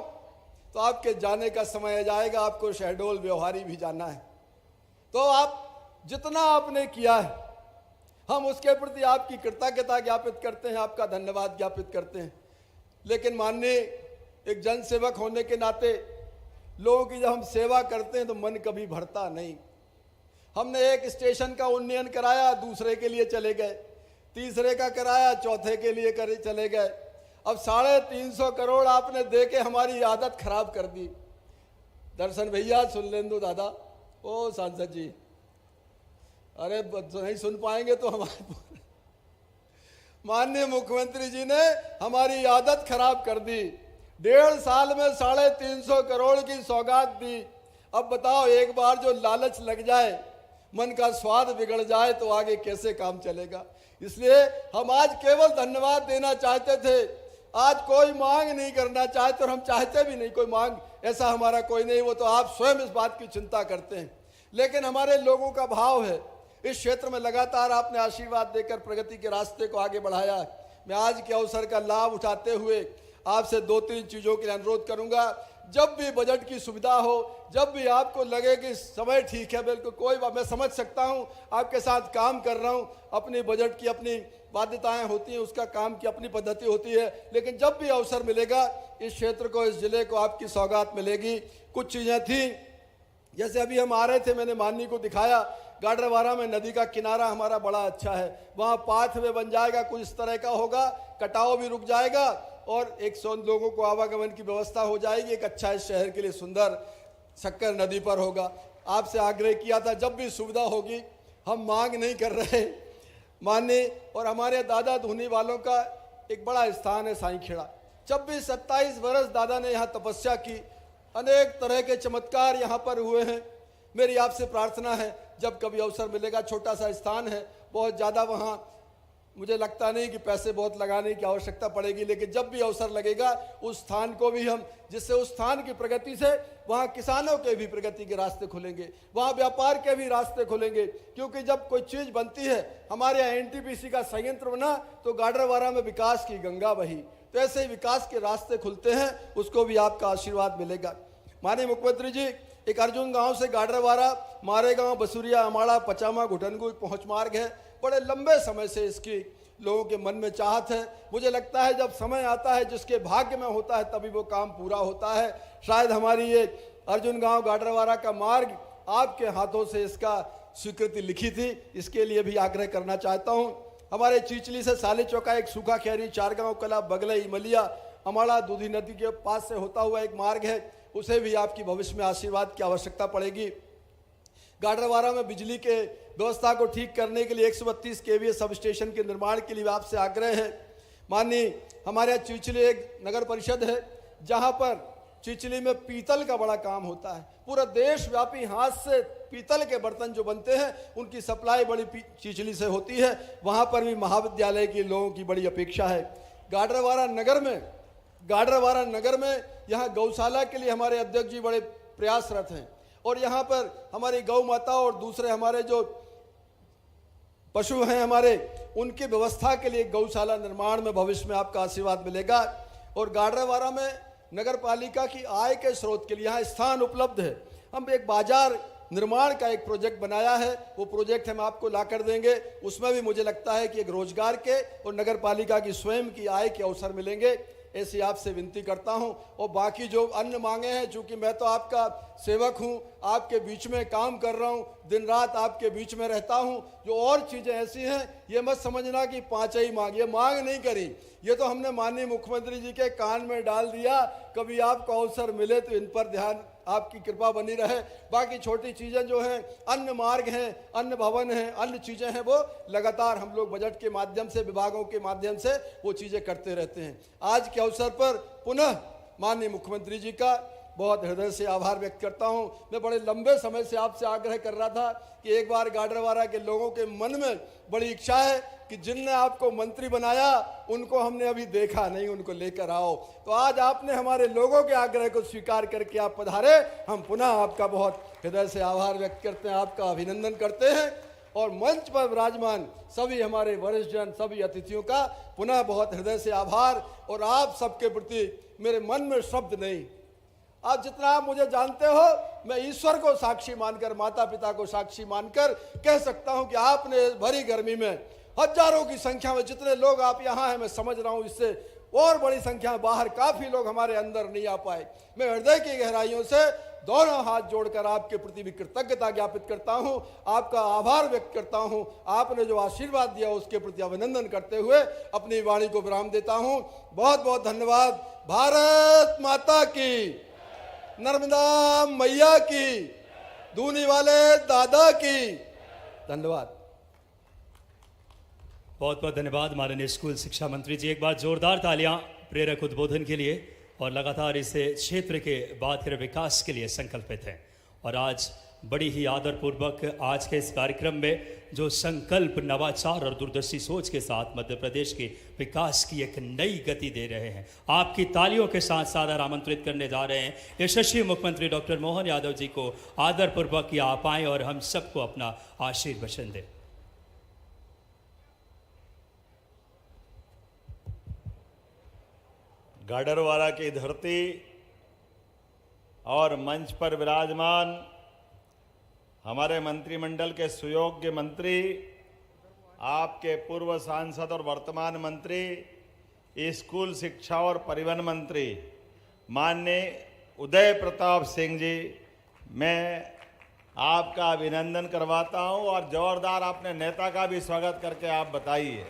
तो आपके जाने का समय आ जाएगा, आपको शहडोल व्यवहारी भी जाना है। तो आप जितना आपने किया है, हम उसके प्रति आपकी कृतज्ञता ज्ञापित करते हैं, आपका धन्यवाद ज्ञापित करते हैं। लेकिन माननीय एक जनसेवक होने के नाते लोगों की जब हम सेवा करते हैं तो मन कभी भरता नहीं। हमने एक स्टेशन का उन्नयन कराया, दूसरे के लिए चले गए, तीसरे का कराया, चौथे के लिए चले गए। अब 350 करोड़ आपने दे के हमारी आदत खराब कर दी। दर्शन भैया सुन लें दो दादा, ओ सांसद जी, अरे नहीं सुन पाएंगे तो हमारे माननीय मुख्यमंत्री जी ने हमारी आदत खराब कर दी। 1.5 साल में 350 करोड़ की सौगात दी। अब बताओ, एक बार जो लालच लग जाए, मन का स्वाद बिगड़ जाए तो आगे कैसे काम चलेगा। इसलिए हम आज केवल धन्यवाद देना चाहते थे, आज कोई मांग नहीं करना चाहते और हम चाहते भी नहीं कोई मांग, ऐसा हमारा कोई नहीं। वो तो आप स्वयं इस बात की चिंता करते हैं, लेकिन हमारे लोगों का भाव है। इस क्षेत्र में लगातार आपने आशीर्वाद देकर प्रगति के रास्ते को आगे बढ़ाया। मैं आज के अवसर का लाभ उठाते हुए आपसे 2-3 चीजों के लिए अनुरोध करूंगा। जब भी बजट की सुविधा हो, जब भी आपको लगे कि समय ठीक है, बिल्कुल कोई बात, मैं समझ सकता हूं, आपके साथ काम कर रहा हूं, अपनी बजट की अपनी बाध्यताएं होती हैं, उसका काम की अपनी पद्धति होती है, लेकिन जब भी अवसर मिलेगा इस क्षेत्र को, इस जिले को आपकी सौगात मिलेगी। कुछ चीजें थी, जैसे अभी हम आ रहे थे, मैंने माननीय को दिखाया, गाडरवारा में नदी का किनारा हमारा बड़ा अच्छा है, वहाँ पाथवे बन जाएगा, कुछ इस तरह का होगा, कटाव भी रुक जाएगा और 100 लोगों को आवागमन की व्यवस्था हो जाएगी। एक अच्छा इस शहर के लिए सुंदर शक्कर नदी पर होगा। आपसे आग्रह किया था, जब भी सुविधा होगी, हम मांग नहीं कर रहे माननीय, और हमारे दादा धुनी वालों का एक बड़ा स्थान है साईंखेड़ा। 26-27 वर्ष दादा ने यहाँ तपस्या की, अनेक तरह के चमत्कार यहाँ पर हुए हैं। मेरी आपसे प्रार्थना है, जब कभी अवसर मिलेगा, छोटा सा स्थान है, बहुत ज़्यादा वहाँ मुझे लगता नहीं कि पैसे बहुत लगाने की आवश्यकता पड़ेगी, लेकिन जब भी अवसर लगेगा उस स्थान को भी हम, जिससे उस स्थान की प्रगति से वहाँ किसानों के भी प्रगति के रास्ते खुलेंगे, वहाँ व्यापार के भी रास्ते खुलेंगे। क्योंकि जब कोई चीज़ बनती है, हमारे यहाँ NTPC का संयंत्र बना तो गाडरवारा में विकास की गंगा बही, तो ऐसे ही विकास के रास्ते खुलते हैं, उसको भी आपका आशीर्वाद मिलेगा। माननीय मुख्यमंत्री जी, एक अर्जुन गांव से गाडरवारा, मारेगांव, बसुरिया, अमाड़ा, पचामा, घुटनगु पहुंच मार्ग है। बड़े लंबे समय से इसकी लोगों के मन में चाहत है। मुझे लगता है जब समय आता है, जिसके भाग्य में होता है, तभी वो काम पूरा होता है। शायद हमारी ये अर्जुन गांव गाडरवारा का मार्ग आपके हाथों से इसका स्वीकृति लिखी थी, इसके लिए भी आग्रह करना चाहता हूँ। हमारे चीचली से साले चौका एक सूखा खैरी, 4 गाँव कला, बगलई, मलिया, अमाड़ा, दूधी नदी के पास से होता हुआ एक मार्ग है, उसे भी आपकी भविष्य में आशीर्वाद की आवश्यकता पड़ेगी। गाडरवारा में बिजली के व्यवस्था को ठीक करने के लिए 132 kVA सब स्टेशन के निर्माण के लिए आपसे आग्रह है। माननीय, हमारे यहाँ चिचली एक नगर परिषद है, जहाँ पर चिचली में पीतल का बड़ा काम होता है। पूरा देशव्यापी हाथ से पीतल के बर्तन जो बनते हैं, उनकी सप्लाई बड़ी चिचली से होती है। वहाँ पर भी महाविद्यालय के लोगों की बड़ी अपेक्षा है। गाडरवारा नगर में यहाँ गौशाला के लिए हमारे अध्यक्ष जी बड़े प्रयासरत हैं, और यहाँ पर हमारी गौ माता और दूसरे हमारे जो पशु हैं हमारे, उनकी व्यवस्था के लिए गौशाला निर्माण में भविष्य में आपका आशीर्वाद मिलेगा। और गाडरवारा में नगर पालिका की आय के स्रोत के लिए यहाँ स्थान उपलब्ध है। हम एक बाजार निर्माण का एक प्रोजेक्ट बनाया है, वो प्रोजेक्ट हम आपको ला कर देंगे। उसमें भी मुझे लगता है कि एक रोजगार के और नगर पालिका की स्वयं की आय के अवसर मिलेंगे। ऐसी आपसे विनती करता हूं। और बाकी जो अन्य मांगे हैं, चूंकि मैं तो आपका सेवक हूं, आपके बीच में काम कर रहा हूं, दिन रात आपके बीच में रहता हूं, जो और चीज़ें ऐसी हैं, ये मत समझना कि 5 ही मांग, ये मांग नहीं करी, ये तो हमने माननीय मुख्यमंत्री जी के कान में डाल दिया। कभी आपको अवसर मिले तो इन पर ध्यान आपकी कृपा बनी रहे। बाकी छोटी चीज़ें जो हैं, अन्य मार्ग हैं, अन्य भवन हैं, अन्य चीज़ें हैं, वो लगातार हम लोग बजट के माध्यम से, विभागों के माध्यम से वो चीज़ें करते रहते हैं। आज के अवसर पर पुनः माननीय मुख्यमंत्री जी का बहुत हृदय से आभार व्यक्त करता हूं। मैं बड़े लंबे समय से आपसे आग्रह कर रहा था कि एक बार गाडरवारा के लोगों के मन में बड़ी इच्छा है कि जिनने आपको मंत्री बनाया उनको हमने अभी देखा नहीं, उनको लेकर आओ। तो आज आपने हमारे लोगों के आग्रह को स्वीकार करके आप पधारे। हम पुनः आपका बहुत हृदय से आभार व्यक्त करते हैं, आपका अभिनंदन करते हैं। और मंच पर विराजमान सभी हमारे वरिष्ठ जन, सभी अतिथियों का पुनः बहुत हृदय से आभार। और आप सबके प्रति मेरे मन में शब्द नहीं, आप जितना आप मुझे जानते हो, मैं ईश्वर को साक्षी मानकर, माता पिता को साक्षी मानकर कह सकता हूं कि आपने भरी गर्मी में हजारों की संख्या में जितने लोग आप यहाँ हैं, मैं समझ रहा हूं इससे और बड़ी संख्या में बाहर काफी लोग हमारे अंदर नहीं आ पाए। मैं हृदय की गहराइयों से दोनों हाथ जोड़कर आपके प्रति भी कृतज्ञता ज्ञापित करता हूं, आपका आभार व्यक्त करता हूं। आपने जो आशीर्वाद दिया उसके प्रति अभिनंदन करते हुए अपनी वाणी को विराम देता हूं। बहुत बहुत धन्यवाद। भारत माता की, नर्मदा मैया की, दूनी वाले दादा की। धन्यवाद। बहुत बहुत धन्यवाद माननीय स्कूल शिक्षा मंत्री जी। एक बार जोरदार तालियां प्रेरक उद्बोधन के लिए, और लगातार इस क्षेत्र के बात करें विकास के लिए संकल्पित हैं। और आज बड़ी ही आदरपूर्वक आज के इस कार्यक्रम में जो संकल्प, नवाचार और दूरदर्शी सोच के साथ मध्य प्रदेश के विकास की एक नई गति दे रहे हैं, आपकी तालियों के साथ सादर आमंत्रित करने जा रहे हैं यशस्वी मुख्यमंत्री डॉक्टर मोहन यादव जी को आदरपूर्वक कि आप आएं और हम सबको अपना आशीर्वचन दें। गाडरवारा की धरती और मंच पर विराजमान हमारे मंत्रिमंडल के सुयोग्य मंत्री, आपके पूर्व सांसद और वर्तमान मंत्री, स्कूल शिक्षा और परिवहन मंत्री माननीय उदय प्रताप सिंह जी, मैं आपका अभिनंदन करवाता हूं और जोरदार अपने नेता का भी स्वागत करके आप बताइए।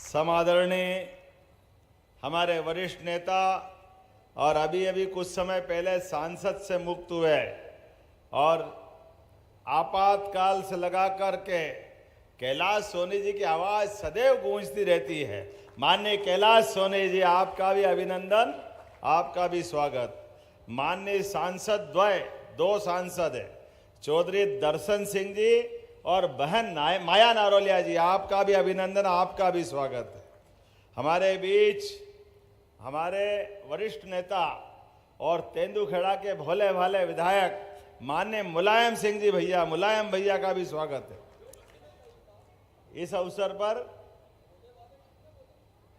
समादरणीय हमारे वरिष्ठ नेता और अभी अभी कुछ समय पहले सांसद से मुक्त हुए और आपातकाल से लगा करके कैलाश सोनी जी की आवाज सदैव गूंजती रहती है। माननीय कैलाश सोनी जी, आपका भी अभिनंदन, आपका भी स्वागत। माननीय सांसद द्वय, दो सांसद है, चौधरी दर्शन सिंह जी और बहन माया नारोलिया जी, आपका भी अभिनंदन, आपका भी स्वागत है। हमारे बीच हमारे वरिष्ठ नेता और तेंदुखेड़ा के भोले भाले विधायक माननीय मुलायम सिंह जी भैया, मुलायम भैया का भी स्वागत है। इस अवसर पर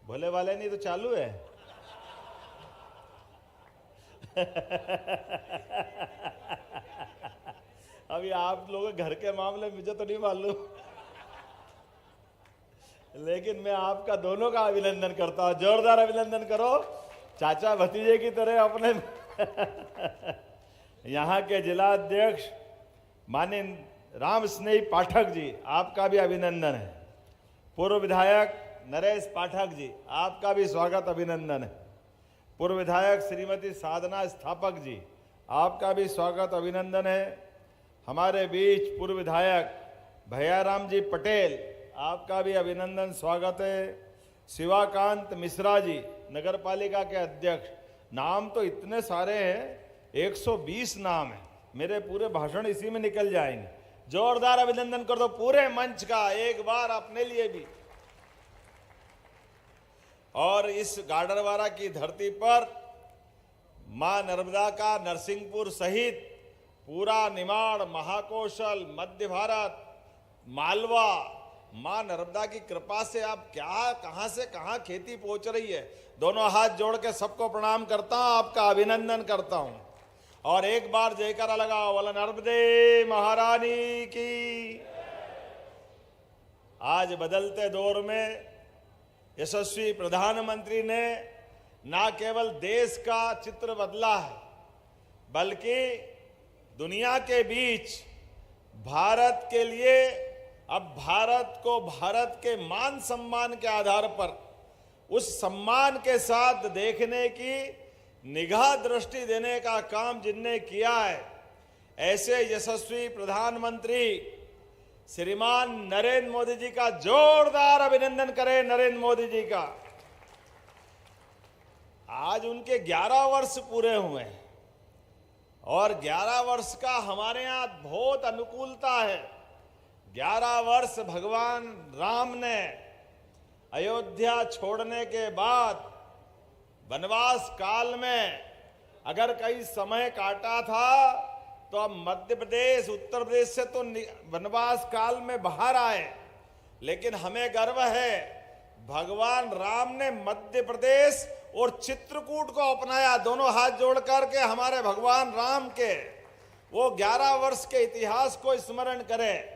भोले वाले नहीं तो चालू है अभी आप लोगों के घर के मामले मुझे तो नहीं मालूम, लेकिन मैं आपका दोनों का अभिनंदन करता हूं। जोरदार अभिनंदन करो, चाचा भतीजे की तरह अपने यहाँ के जिला अध्यक्ष माननीय राम स्नेही पाठक जी, आपका भी अभिनंदन है। पूर्व विधायक नरेश पाठक जी, आपका भी स्वागत, अभिनंदन है। पूर्व विधायक श्रीमती साधना स्थापक जी, आपका भी स्वागत, अभिनंदन है। हमारे बीच पूर्व विधायक भैयाराम जी पटेल, आपका भी अभिनंदन, स्वागत है। शिवाकांत मिश्रा जी, नगर पालिका के अध्यक्ष, नाम तो इतने सारे हैं, 120 नाम है, मेरे पूरे भाषण इसी में निकल जाएंगे। जोरदार अभिनंदन कर दो पूरे मंच का एक बार अपने लिए भी। और इस गाडरवारा की धरती पर मां नर्मदा का नरसिंहपुर सहित पूरा निमाड़, महाकौशल, मध्य भारत, मालवा, मां नर्मदा की कृपा से आप क्या कहां से कहां खेती पहुंच रही है। दोनों हाथ जोड़ के सबको प्रणाम करता हूं, आपका अभिनंदन करता हूं। और एक बार जयकारा लगाओ, बोला नर्मदे महारानी की। आज बदलते दौर में यशस्वी प्रधानमंत्री ने ना केवल देश का चित्र बदला है, बल्कि दुनिया के बीच भारत के लिए अब भारत को भारत के मान सम्मान के आधार पर उस सम्मान के साथ देखने की निगाह दृष्टि देने का काम जिनने किया है, ऐसे यशस्वी प्रधानमंत्री श्रीमान नरेंद्र मोदी जी का जोरदार अभिनंदन करें। नरेंद्र मोदी जी का आज उनके 11 वर्ष पूरे हुए हैं और 11 वर्ष का हमारे यहाँ बहुत अनुकूलता है। 11 वर्ष भगवान राम ने अयोध्या छोड़ने के बाद वनवास काल में अगर कई समय काटा था तो अब मध्य प्रदेश उत्तर प्रदेश से तो वनवास काल में बाहर आए, लेकिन हमें गर्व है भगवान राम ने मध्य प्रदेश और चित्रकूट को अपनाया। दोनों हाथ जोड़ करके हमारे भगवान राम के वो 11 वर्ष के इतिहास को स्मरण करें।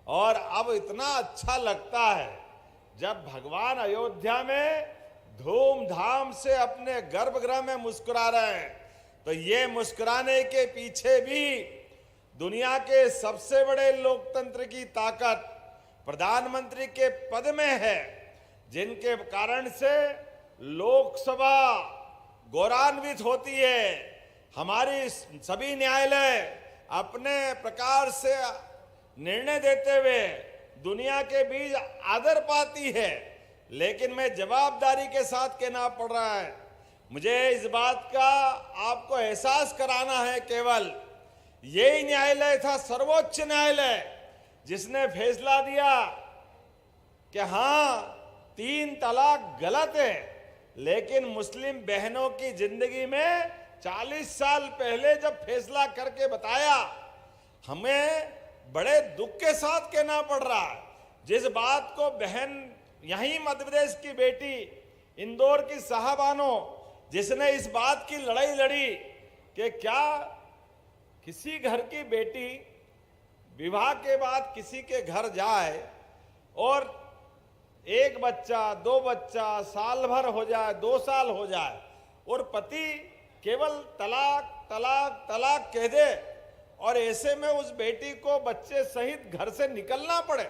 और अब इतना अच्छा लगता है जब भगवान अयोध्या में धूमधाम से अपने गर्भगृह में मुस्कुरा रहे हैं, तो ये मुस्कुराने के पीछे भी दुनिया के सबसे बड़े लोकतंत्र की ताकत प्रधानमंत्री के पद में है, जिनके कारण से लोकसभा गौरवान्वित होती है। हमारी सभी न्यायालय अपने प्रकार से निर्णय देते हुए दुनिया के बीच आदर पाती है, लेकिन मैं जवाबदारी के साथ कहना पड़ रहा है, मुझे इस बात का आपको एहसास कराना है। केवल यही न्यायालय था, सर्वोच्च न्यायालय, जिसने फैसला दिया कि हाँ 3 तलाक गलत है, लेकिन मुस्लिम बहनों की जिंदगी में 40 साल पहले जब फैसला करके बताया, हमें बड़े दुख के साथ कहना पड़ रहा है। जिस बात को बहन यहीं मध्य प्रदेश की बेटी इंदौर की साहबानो, जिसने इस बात की लड़ाई लड़ी कि क्या किसी घर की बेटी विवाह के बाद किसी के घर जाए और 1 बच्चा 2 बच्चा साल भर हो जाए 2 साल हो जाए और पति केवल तलाक तलाक तलाक कह दे और ऐसे में उस बेटी को बच्चे सहित घर से निकलना पड़े।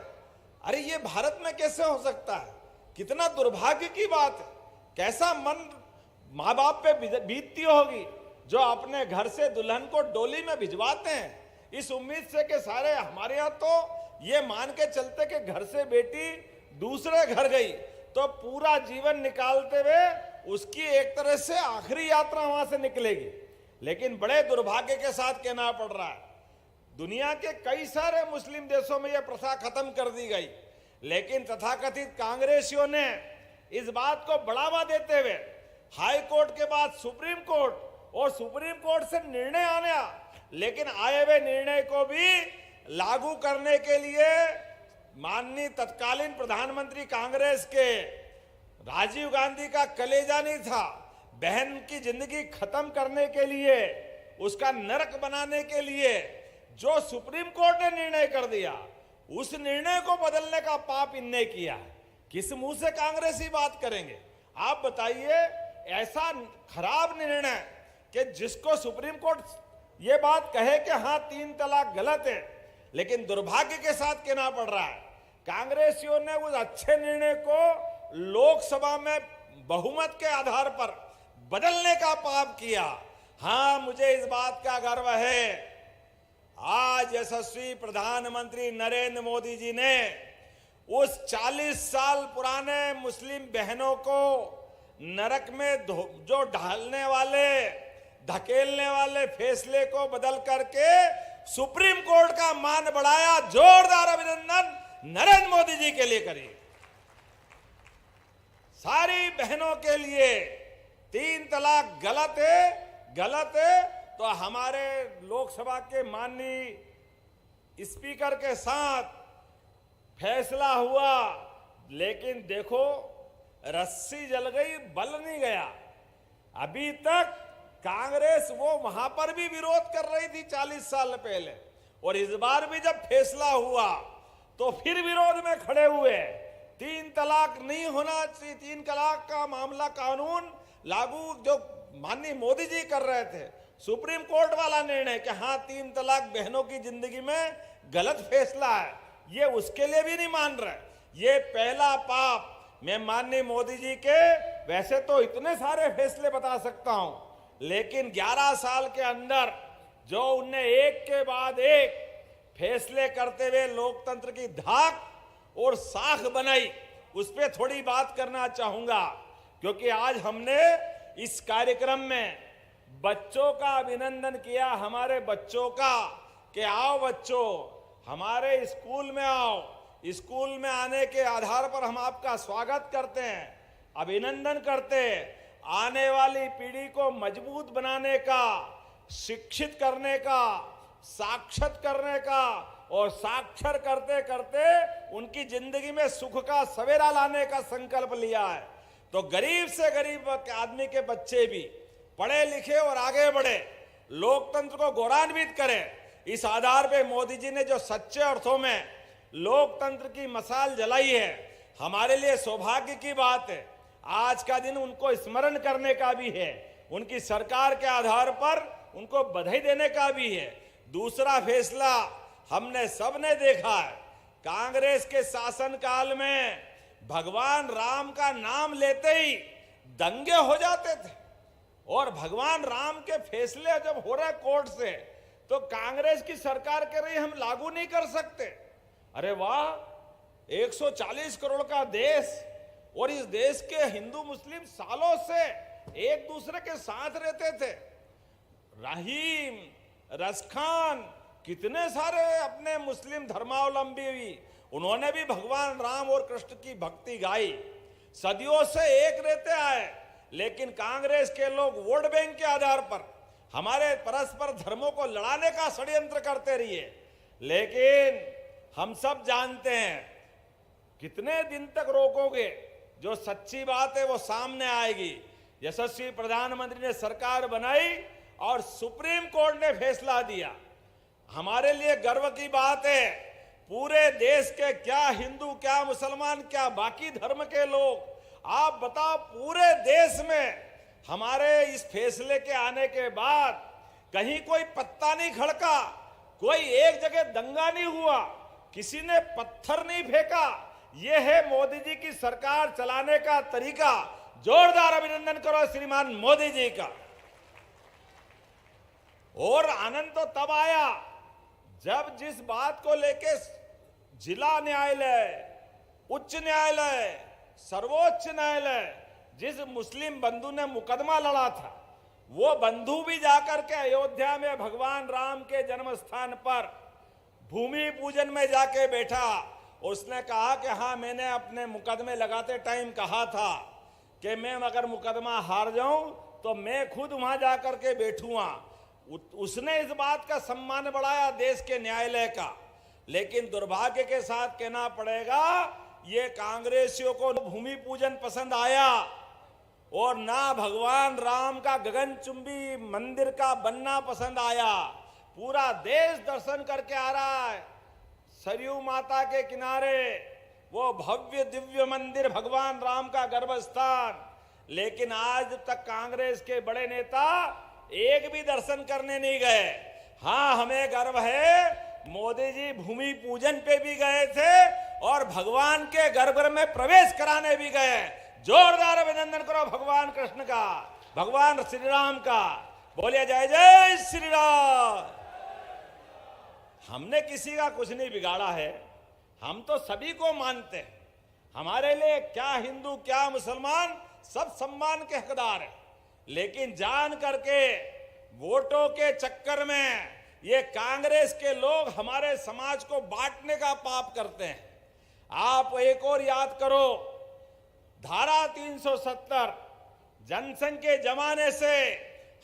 अरे ये भारत में कैसे हो सकता है? कितना दुर्भाग्य की बात है। कैसा मन माँ बाप पे बीतती होगी जो अपने घर से दुल्हन को डोली में भिजवाते हैं इस उम्मीद से कि सारे हमारे यहाँ तो ये मान के चलते कि घर से बेटी दूसरे घर गई तो पूरा जीवन निकालते हुए उसकी एक तरह से आखिरी यात्रा वहां से निकलेगी। लेकिन बड़े दुर्भाग्य के साथ कहना पड़ रहा है, दुनिया के कई सारे मुस्लिम देशों में यह प्रथा खत्म कर दी गई, लेकिन तथाकथित कांग्रेसियों ने इस बात को बढ़ावा देते हुए हाई कोर्ट के बाद सुप्रीम कोर्ट और सुप्रीम कोर्ट से निर्णय आया, लेकिन आए हुए निर्णय को भी लागू करने के लिए माननीय तत्कालीन प्रधानमंत्री कांग्रेस के राजीव गांधी का कलेजा नहीं था। बहन की जिंदगी खत्म करने के लिए, उसका नरक बनाने के लिए जो सुप्रीम कोर्ट ने निर्णय कर दिया, उस निर्णय को बदलने का पाप इनने किया। किस मुंह से कांग्रेसी बात करेंगे? आप बताइए, ऐसा खराब निर्णय कि जिसको सुप्रीम कोर्ट ये बात कहे कि हाँ 3 तलाक गलत है, लेकिन दुर्भाग्य के साथ कहना पड़ रहा है कांग्रेसियों ने उस अच्छे निर्णय को लोकसभा में बहुमत के आधार पर बदलने का पाप किया। हाँ, मुझे इस बात का गर्व है, आज यशस्वी प्रधानमंत्री नरेंद्र मोदी जी ने उस 40 साल पुराने मुस्लिम बहनों को नरक में जो ढालने वाले धकेलने वाले फैसले को बदल करके सुप्रीम कोर्ट का मान बढ़ाया। जोरदार अभिनंदन नरेंद्र मोदी जी के लिए करिए। सारी बहनों के लिए 3 तलाक गलत है तो हमारे लोकसभा के माननीय स्पीकर के साथ फैसला हुआ, लेकिन देखो रस्सी जल गई, बल नहीं गया। अभी तक कांग्रेस वो वहां पर भी विरोध कर रही थी 40 साल पहले, और इस बार भी जब फैसला हुआ तो फिर विरोध में खड़े हुए। 3 तलाक नहीं होना चाहिए, 3 तलाक का मामला कानून लागू जो माननीय मोदी जी कर रहे थे, सुप्रीम कोर्ट वाला निर्णय कि हाँ 3 तलाक बहनों की जिंदगी में गलत फैसला है, ये उसके लिए भी नहीं मान रहे। ये पहला पाप मैं माननीय मोदी जी के, वैसे तो इतने सारे फैसले बता सकता हूं, लेकिन 11 साल के अंदर जो उनने एक के बाद एक फैसले करते हुए लोकतंत्र की धाक और साख बनाई, उस पर थोड़ी बात करना चाहूंगा। क्योंकि आज हमने इस कार्यक्रम में बच्चों का अभिनंदन किया, हमारे बच्चों का, कि आओ बच्चों हमारे स्कूल में आओ, स्कूल में आने के आधार पर हम आपका स्वागत करते हैं, अभिनंदन करते हैं। आने वाली पीढ़ी को मजबूत बनाने का, शिक्षित करने का, साक्षर करने का और साक्षर करते करते उनकी जिंदगी में सुख का सवेरा लाने का संकल्प लिया है। तो गरीब से गरीब आदमी के बच्चे भी पढ़े लिखे और आगे बढ़े, लोकतंत्र को गौरवान्वित करें। इस आधार पे मोदी जी ने जो सच्चे अर्थों में लोकतंत्र की मशाल जलाई है, हमारे लिए सौभाग्य की बात है। आज का दिन उनको स्मरण करने का भी है, उनकी सरकार के आधार पर उनको बधाई देने का भी है। दूसरा फैसला हमने सबने देखा है, कांग्रेस के शासनकाल में भगवान राम का नाम लेते ही दंगे हो जाते थे, और भगवान राम के फैसले जब हो रहे कोर्ट से तो कांग्रेस की सरकार कह रही हम लागू नहीं कर सकते। अरे वाह, 140 करोड़ का देश और इस देश के हिंदू मुस्लिम सालों से एक दूसरे के साथ रहते थे। रहीम, रसखान, कितने सारे अपने मुस्लिम धर्मावलंबी भी, उन्होंने भी भगवान राम और कृष्ण की भक्ति गाई, सदियों से एक रहते आए। लेकिन कांग्रेस के लोग वोट बैंक के आधार पर हमारे परस्पर धर्मों को लड़ाने का षड्यंत्र करते रहिए। लेकिन हम सब जानते हैं कितने दिन तक रोकोगे, जो सच्ची बात है वो सामने आएगी। यशस्वी प्रधानमंत्री ने सरकार बनाई और सुप्रीम कोर्ट ने फैसला दिया। हमारे लिए गर्व की बात है, पूरे देश के क्या हिंदू, क्या मुसलमान, क्या बाकी धर्म के लोग, आप बताओ पूरे देश में हमारे इस फैसले के आने के बाद कहीं कोई पत्ता नहीं खड़का, कोई एक जगह दंगा नहीं हुआ, किसी ने पत्थर नहीं फेंका। यह है मोदी जी की सरकार चलाने का तरीका। जोरदार अभिनंदन करो श्रीमान मोदी जी का। और आनंद तो तब आया जब जिस बात को लेके जिला न्यायालय, उच्च न्यायालय, सर्वोच्च न्यायालय, जिस मुस्लिम बंधु ने मुकदमा लड़ा था, वो बंधु भी जाकर के अयोध्या में भगवान राम के जन्म स्थान पर भूमि पूजन में जाके बैठा। उसने कहा कि हाँ, मैंने अपने मुकदमे लगाते टाइम कहा था कि मैं अगर मुकदमा हार जाऊं तो मैं खुद वहां जाकर के बैठूंगा। उसने इस बात का सम्मान बढ़ाया देश के न्यायालय का। लेकिन दुर्भाग्य के साथ कहना पड़ेगा, ये कांग्रेसियों को भूमि पूजन पसंद आया और ना भगवान राम का गगनचुंबी मंदिर का बनना पसंद आया। पूरा देश दर्शन करके आ रहा है सरयू माता के किनारे, वो भव्य दिव्य मंदिर भगवान राम का गर्भस्थान। लेकिन आज तक कांग्रेस के बड़े नेता एक भी दर्शन करने नहीं गए। हाँ, हमें गर्व है, मोदी जी भूमि पूजन पे भी गए थे और भगवान के गर्भ में प्रवेश कराने भी गए। जोरदार अभिनंदन करो भगवान कृष्ण का, भगवान श्री राम का। बोलिए जय जय श्री राम। हमने किसी का कुछ नहीं बिगाड़ा है, हम तो सभी को मानते हैं। हमारे लिए क्या हिंदू, क्या मुसलमान, सब सम्मान के हकदार है। लेकिन जान करके वोटों के चक्कर में ये कांग्रेस के लोग हमारे समाज को बांटने का पाप करते हैं। आप एक और याद करो, धारा 370 जनसंघ के जमाने से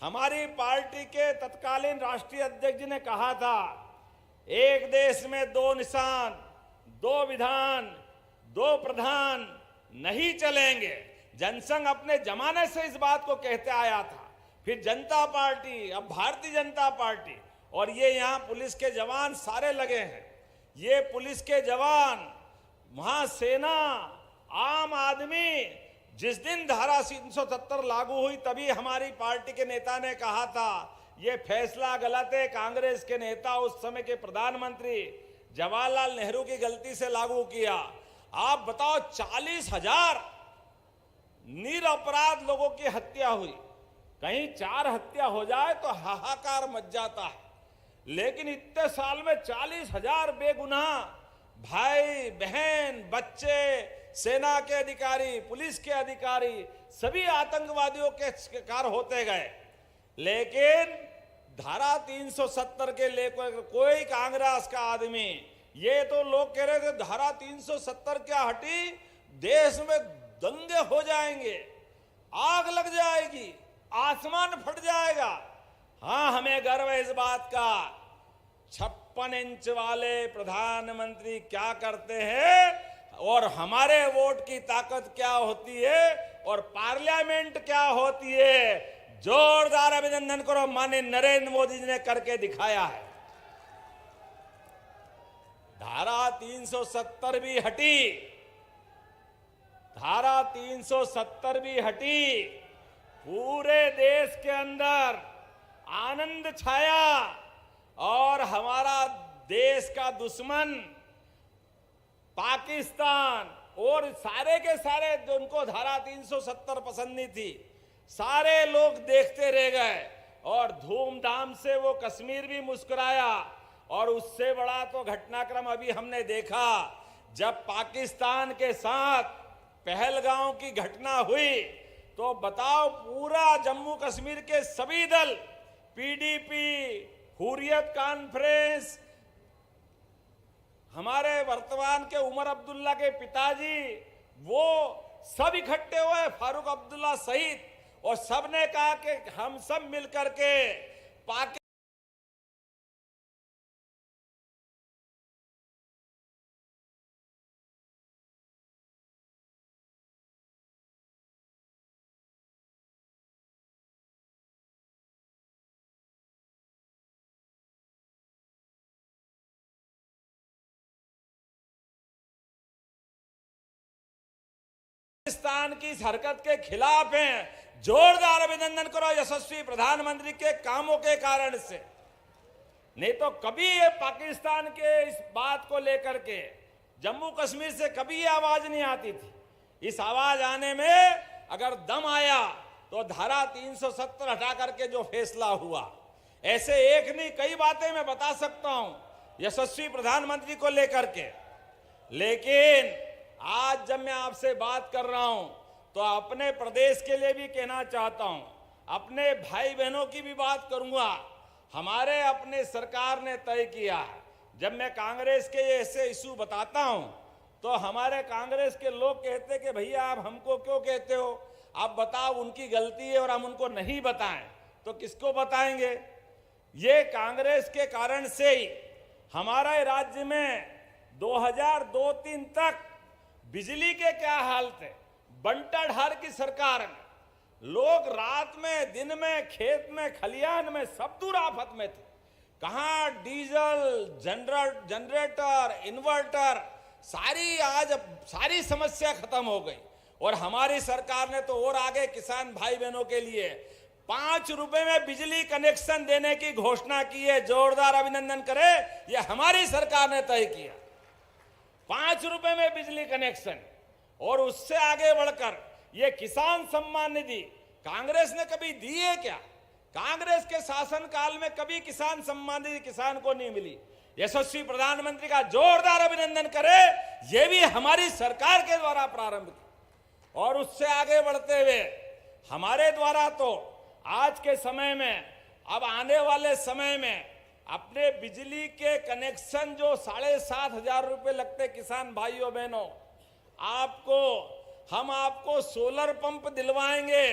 हमारी पार्टी के तत्कालीन राष्ट्रीय अध्यक्ष जी ने कहा था, एक देश में दो निशान, दो विधान, दो प्रधान नहीं चलेंगे। जनसंघ अपने जमाने से इस बात को कहते आया था। फिर जनता पार्टी, अब भारतीय जनता पार्टी, और ये यहाँ पुलिस के जवान सारे लगे हैं। ये पुलिस के जवान, वहां सेना, आम आदमी, जिस दिन धारा 370 लागू हुई तभी हमारी पार्टी के नेता ने कहा था ये फैसला गलत है। कांग्रेस के नेता, उस समय के प्रधानमंत्री जवाहरलाल नेहरू की गलती से लागू किया। आप बताओ, 40,000 निरपराध लोगों की हत्या हुई, कहीं 4 हत्या हो जाए तो हाहाकार मच जाता है, लेकिन इतने साल में 40,000 बेगुनाह भाई बहन बच्चे, सेना के अधिकारी, पुलिस के अधिकारी सभी आतंकवादियों के शिकार होते गए। लेकिन धारा 370 के लेकर कोई कांग्रेस का आदमी, ये तो लोग कह रहे थे धारा 370 क्या हटी, देश में दंगे हो जाएंगे, आग लग जाएगी, आसमान फट जाएगा। हाँ, हमें गर्व है इस बात का, 56 इंच वाले प्रधानमंत्री क्या करते हैं और हमारे वोट की ताकत क्या होती है और पार्लियामेंट क्या होती है। जोरदार अभिनंदन करो, माननीय नरेंद्र मोदी जी ने करके दिखाया है। धारा 370 भी हटी, धारा 370 भी हटी, पूरे देश के अंदर आनंद छाया और हमारा देश का दुश्मन पाकिस्तान और सारे के सारे जो उनको धारा 370 पसंद नहीं थी, सारे लोग देखते रह गए और धूमधाम से वो कश्मीर भी मुस्कुराया। और उससे बड़ा तो घटनाक्रम अभी हमने देखा जब पाकिस्तान के साथ पहलगांव की घटना हुई, तो बताओ पूरा जम्मू कश्मीर के सभी दल, पीडीपी, हुर्रियत कॉन्फ्रेंस, हमारे वर्तमान के उमर अब्दुल्ला के पिताजी, वो सब इकट्ठे हुए, फारूक अब्दुल्ला सहित, और सब ने कहा कि हम सब मिलकर के पाकिस्तान की इस हरकत के खिलाफ हैं। जोरदार अभिनंदन करो यशस्वी प्रधानमंत्री के कामों के कारण से। नहीं तो कभी ये पाकिस्तान के इस बात को लेकर के जम्मू कश्मीर से कभी ये आवाज नहीं आती थी। इस आवाज आने में अगर दम आया तो धारा 370 हटा करके जो फैसला हुआ, ऐसे एक नहीं कई बातें मैं बता सकता हूं यशस्वी प्रधानमंत्री को लेकर के। लेकिन आज जब मैं आपसे बात कर रहा हूं तो अपने प्रदेश के लिए भी कहना चाहता हूं, अपने भाई बहनों की भी बात करूंगा। हमारे अपने सरकार ने तय किया है, जब मैं कांग्रेस के ऐसे इशू बताता हूं तो हमारे कांग्रेस के लोग कहते कि भैया आप हमको क्यों कहते हो, आप बताओ उनकी गलती है और हम उनको नहीं बताएं तो किसको बताएंगे। ये कांग्रेस के कारण से ही हमारे राज्य में 2002-03 तक बिजली के क्या हाल थे। बंटाढार की सरकार में लोग रात में दिन में खेत में खलियान में सब दूर आफत में थे। कहां डीजल, जनरेटर, इन्वर्टर, सारी समस्या खत्म हो गई। और हमारी सरकार ने तो और आगे किसान भाई बहनों के लिए 5 रुपए में बिजली कनेक्शन देने की घोषणा की है। जोरदार अभिनंदन करें, यह हमारी सरकार ने तय किया, 5 रुपए में बिजली कनेक्शन। और उससे आगे बढ़कर यह किसान सम्मान निधि कांग्रेस ने कभी दी है क्या? कांग्रेस के शासनकाल में कभी किसान सम्मान निधि किसान को नहीं मिली। यशस्वी प्रधानमंत्री का जोरदार अभिनंदन करें, यह भी हमारी सरकार के द्वारा प्रारंभ की। और उससे आगे बढ़ते हुए हमारे द्वारा तो आज के समय में, अब आने वाले समय में अपने बिजली के कनेक्शन जो 7,500 रुपए लगते किसान भाइयों बहनों, हम आपको सोलर पंप दिलवाएंगे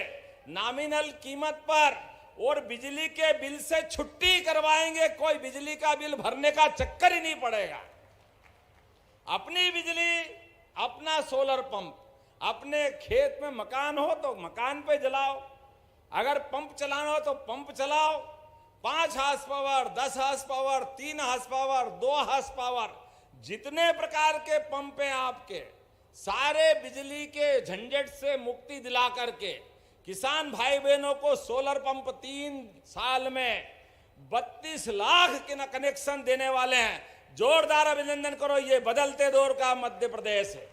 नॉमिनल कीमत पर और बिजली के बिल से छुट्टी करवाएंगे। कोई बिजली का बिल भरने का चक्कर ही नहीं पड़ेगा। अपनी बिजली, अपना सोलर पंप, अपने खेत में मकान हो तो मकान पे जलाओ, अगर पंप चलाना हो तो पंप चलाओ। 5 horse power, 10 horse power, 3 horse power, 2 horse power, जितने प्रकार के पंप हैं आपके, सारे बिजली के झंझट से मुक्ति दिला करके किसान भाई बहनों को सोलर पंप 3 साल में 32 लाख के कनेक्शन देने वाले हैं। जोरदार अभिनंदन करो, ये बदलते दौर का मध्य प्रदेश है।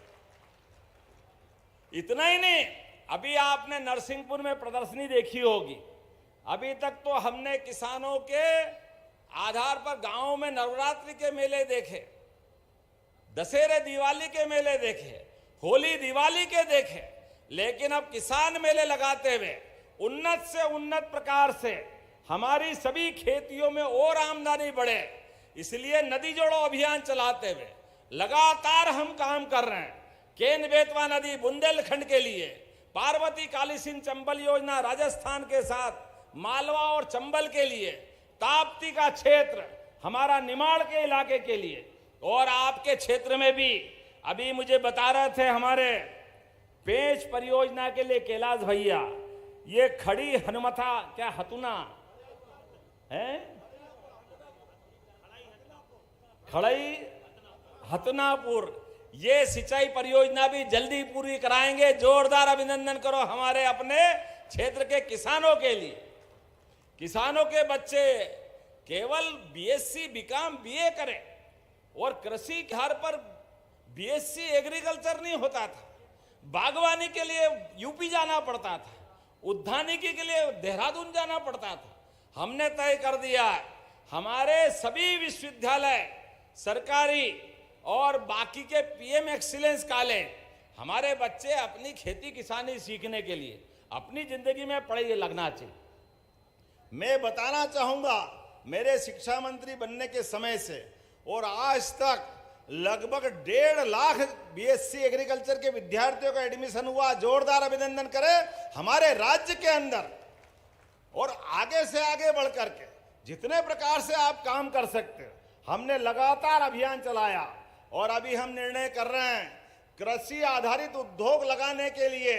इतना ही नहीं, अभी आपने नरसिंहपुर में प्रदर्शनी देखी होगी, अभी तक तो हमने किसानों के आधार पर गांवों में नवरात्रि के मेले देखे, दशहरे दिवाली के मेले देखे, होली दिवाली के देखे, लेकिन अब किसान मेले लगाते हुए उन्नत से उन्नत प्रकार से हमारी सभी खेतियों में और आमदनी बढ़े, इसलिए नदी जोड़ो अभियान चलाते हुए लगातार हम काम कर रहे हैं। केन बेतवा नदी बुंदेलखंड के लिए, पार्वती काली सिंध चंबल योजना राजस्थान के साथ मालवा और चंबल के लिए, ताप्ती का क्षेत्र हमारा निमाड़ के इलाके के लिए, और आपके क्षेत्र में भी अभी मुझे बता रहे थे हमारे पेंच परियोजना के लिए कैलाश भैया, ये खड़ी हनुमथा क्या हतुना है, खड़ई हतनापुर, ये सिंचाई परियोजना भी जल्दी पूरी कराएंगे। जोरदार अभिनंदन करो हमारे अपने क्षेत्र के किसानों के लिए। किसानों के बच्चे केवल बीएससी बीकॉम बीए करें और कृषि के हर पर बीएससी एग्रीकल्चर नहीं होता था, बागवानी के लिए यूपी जाना पड़ता था, उद्यानिकी के लिए देहरादून जाना पड़ता था। हमने तय कर दिया हमारे सभी विश्वविद्यालय सरकारी और बाकी के पीएम एक्सीलेंस कॉलेज, हमारे बच्चे अपनी खेती किसानी सीखने के लिए अपनी जिंदगी में पढ़े लगना चाहिए। मैं बताना चाहूंगा, मेरे शिक्षा मंत्री बनने के समय से और आज तक लगभग 1.5 लाख बीएससी एग्रीकल्चर के विद्यार्थियों का एडमिशन हुआ। जोरदार अभिनंदन करें हमारे राज्य के अंदर। और आगे से आगे बढ़ करके जितने प्रकार से आप काम कर सकते हैं, हमने लगातार अभियान चलाया और अभी हम निर्णय कर रहे हैं कृषि आधारित उद्योग लगाने के लिए।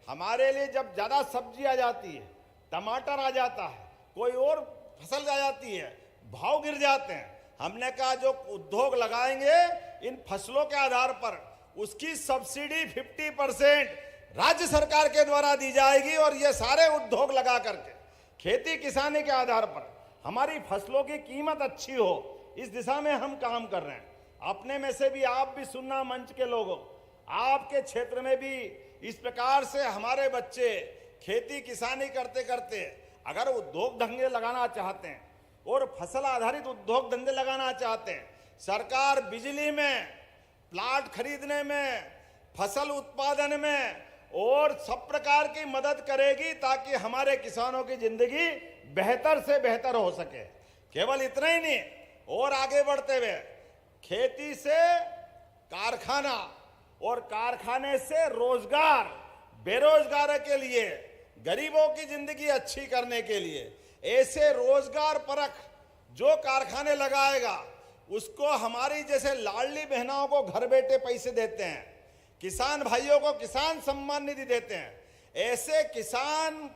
हमारे लिए जब ज्यादा सब्जी आ जाती है, टमाटर आ जाता है, कोई और फसल आ जाती है, भाव गिर जाते हैं, हमने कहा जो उद्योग लगाएंगे इन फसलों के आधार पर उसकी सब्सिडी 50% राज्य सरकार के द्वारा दी जाएगी। और ये सारे उद्योग लगा करके खेती किसानी के आधार पर हमारी फसलों की कीमत अच्छी हो, इस दिशा में हम काम कर रहे हैं। अपने में से भी आप भी सुनना, मंच के लोगों, आपके क्षेत्र में भी इस प्रकार से हमारे बच्चे खेती किसानी करते करते अगर उद्योग धंधे लगाना चाहते हैं और फसल आधारित उद्योग धंधे लगाना चाहते हैं, सरकार बिजली में, प्लाट खरीदने में, फसल उत्पादन में और सब प्रकार की मदद करेगी ताकि हमारे किसानों की जिंदगी बेहतर से बेहतर हो सके। केवल इतना ही नहीं, और आगे बढ़ते हुए खेती से कारखाना और कारखाने से रोजगार, बेरोजगार के लिए, गरीबों की जिंदगी अच्छी करने के लिए ऐसे रोजगार परख जो कारखाने लगाएगा उसको हमारी जैसे लाडली बहनों को घर बैठे पैसे देते हैं, किसान भाइयों को किसान सम्मान निधि देते हैं, ऐसे किसान,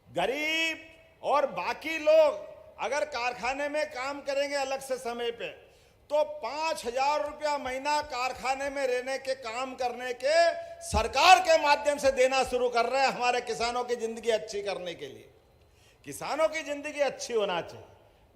गरीब और बाकी लोग अगर कारखाने में काम करेंगे अलग से समय पे तो 5,000 रुपया महीना कारखाने में रहने के काम करने के सरकार के माध्यम से देना शुरू कर रहे हैं हमारे किसानों की जिंदगी अच्छी करने के लिए। किसानों की जिंदगी अच्छी होना चाहिए।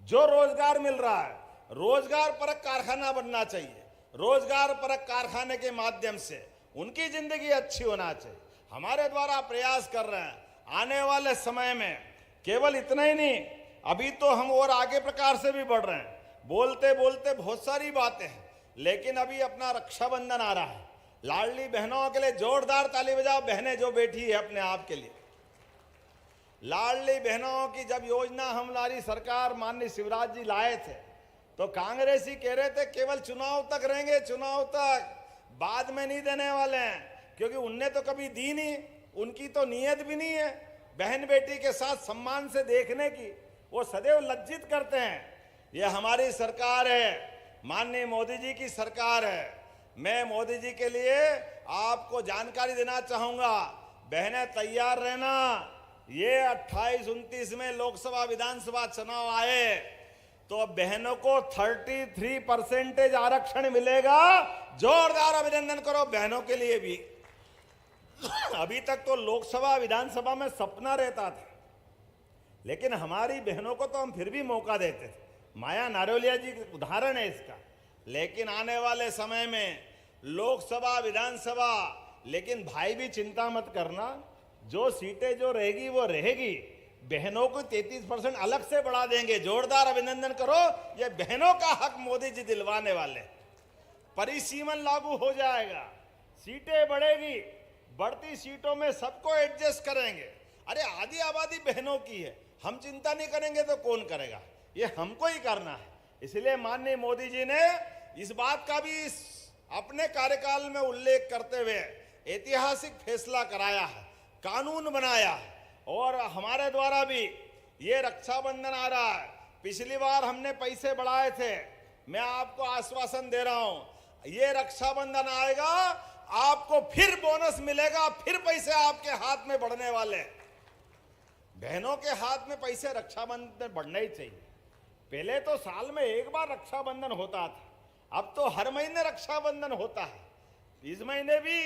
जो रोजगार मिल रहा है, रोजगार परक कारखाना बनना चाहिए, रोजगार परक कारखाने के माध्यम से उनकी जिंदगी अच्छी होना चाहिए। हमारे द्वारा प्रयास कर रहे हैं आने वाले समय में। केवल इतना ही नहीं, अभी तो हम और आगे प्रकार से भी बढ़ रहे हैं। बोलते बोलते बहुत सारी बातें हैं, लेकिन अभी अपना रक्षाबंधन आ रहा है। लाडली बहनों के लिए जोरदार ताली बजाओ, बहनें जो बैठी है अपने आप के लिए। लाडली बहनों की जब योजना हमारी सरकार माननीय शिवराज जी लाए थे तो कांग्रेसी कह रहे थे केवल चुनाव तक रहेंगे, चुनाव तक, बाद में नहीं देने वाले हैं, क्योंकि उनने तो कभी दी नहीं, उनकी तो नीयत भी नहीं है बहन बेटी के साथ सम्मान से देखने की, वो सदैव लज्जित करते हैं। ये हमारी सरकार है, माननीय मोदी जी की सरकार है। मैं मोदी जी के लिए आपको जानकारी देना चाहूंगा, बहनें तैयार रहना। ये 28-29 में लोकसभा विधानसभा चुनाव आए तो बहनों को 33% आरक्षण मिलेगा। जोरदार अभिनंदन करो बहनों के लिए भी। अभी तक तो लोकसभा विधानसभा में सपना रहता था, लेकिन हमारी बहनों को तो हम फिर भी मौका देते थे। माया नारोलिया जी उदाहरण है इसका। लेकिन आने वाले समय में लोकसभा विधानसभा, लेकिन भाई भी चिंता मत करना, जो सीटें जो रहेगी वो रहेगी। बहनों को 33% अलग से बढ़ा देंगे। जोरदार अभिनंदन करो, ये बहनों का हक मोदी जी दिलवाने वाले। परिसीमन लागू हो जाएगा, सीटें बढ़ेगी, बढ़ती सीटों में सबको एडजस्ट करेंगे। अरे आधी आबादी बहनों की है, हम चिंता नहीं करेंगे तो कौन करेगा, ये हमको ही करना है। इसलिए माननीय मोदी जी ने इस बात का भी अपने कार्यकाल में उल्लेख करते हुए ऐतिहासिक फैसला कराया है, कानून बनाया है। और हमारे द्वारा भी ये रक्षाबंधन आ रहा है, पिछली बार हमने पैसे बढ़ाए थे, मैं आपको आश्वासन दे रहा हूं, ये रक्षाबंधन आएगा, आपको फिर बोनस मिलेगा, फिर पैसे आपके हाथ में बढ़ने वाले। बहनों के हाथ में पैसे रक्षाबंधन बढ़ने ही चाहिए। पहले तो साल में एक बार रक्षाबंधन होता था, अब तो हर महीने रक्षाबंधन होता है। इस महीने भी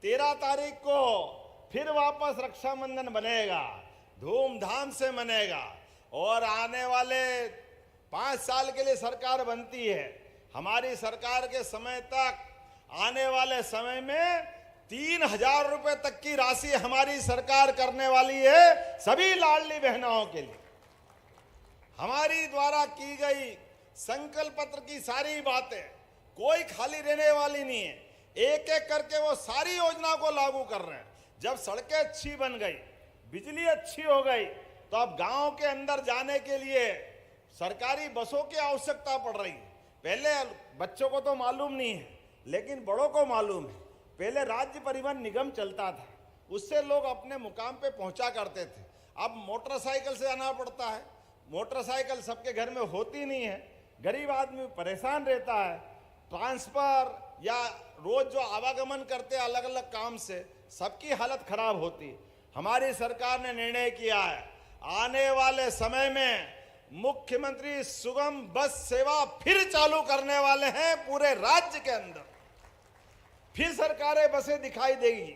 13 तारीख को फिर वापस रक्षाबंधन बनेगा, धूमधाम से मनेगा। और आने वाले 5 साल के लिए सरकार बनती है। हमारी सरकार के समय तक, आने वाले समय में 3000 रुपए तक की राशि हमारी सरकार करने वाली है सभी लाडली बहनों के लिए। हमारी द्वारा की गई संकल्प पत्र की सारी बातें कोई खाली रहने वाली नहीं है, एक एक करके वो सारी योजना को लागू कर रहे हैं। जब सड़कें अच्छी बन गई, बिजली अच्छी हो गई, तो अब गांव के अंदर जाने के लिए सरकारी बसों की आवश्यकता पड़ रही है। पहले बच्चों को तो मालूम नहीं है, लेकिन बड़ों को मालूम है। पहले राज्य परिवहन निगम चलता था, उससे लोग अपने मुकाम पे पहुंचा करते थे। अब मोटरसाइकिल से आना पड़ता है, मोटरसाइकिल सबके घर में होती नहीं है, गरीब आदमी परेशान रहता है। ट्रांसफर या रोज जो आवागमन करते हैं अलग अलग काम से, सबकी हालत खराब होती। हमारी सरकार ने निर्णय किया है, आने वाले समय में मुख्यमंत्री सुगम बस सेवा फिर चालू करने वाले हैं पूरे राज्य के अंदर। फिर सरकारें बसें दिखाई देगी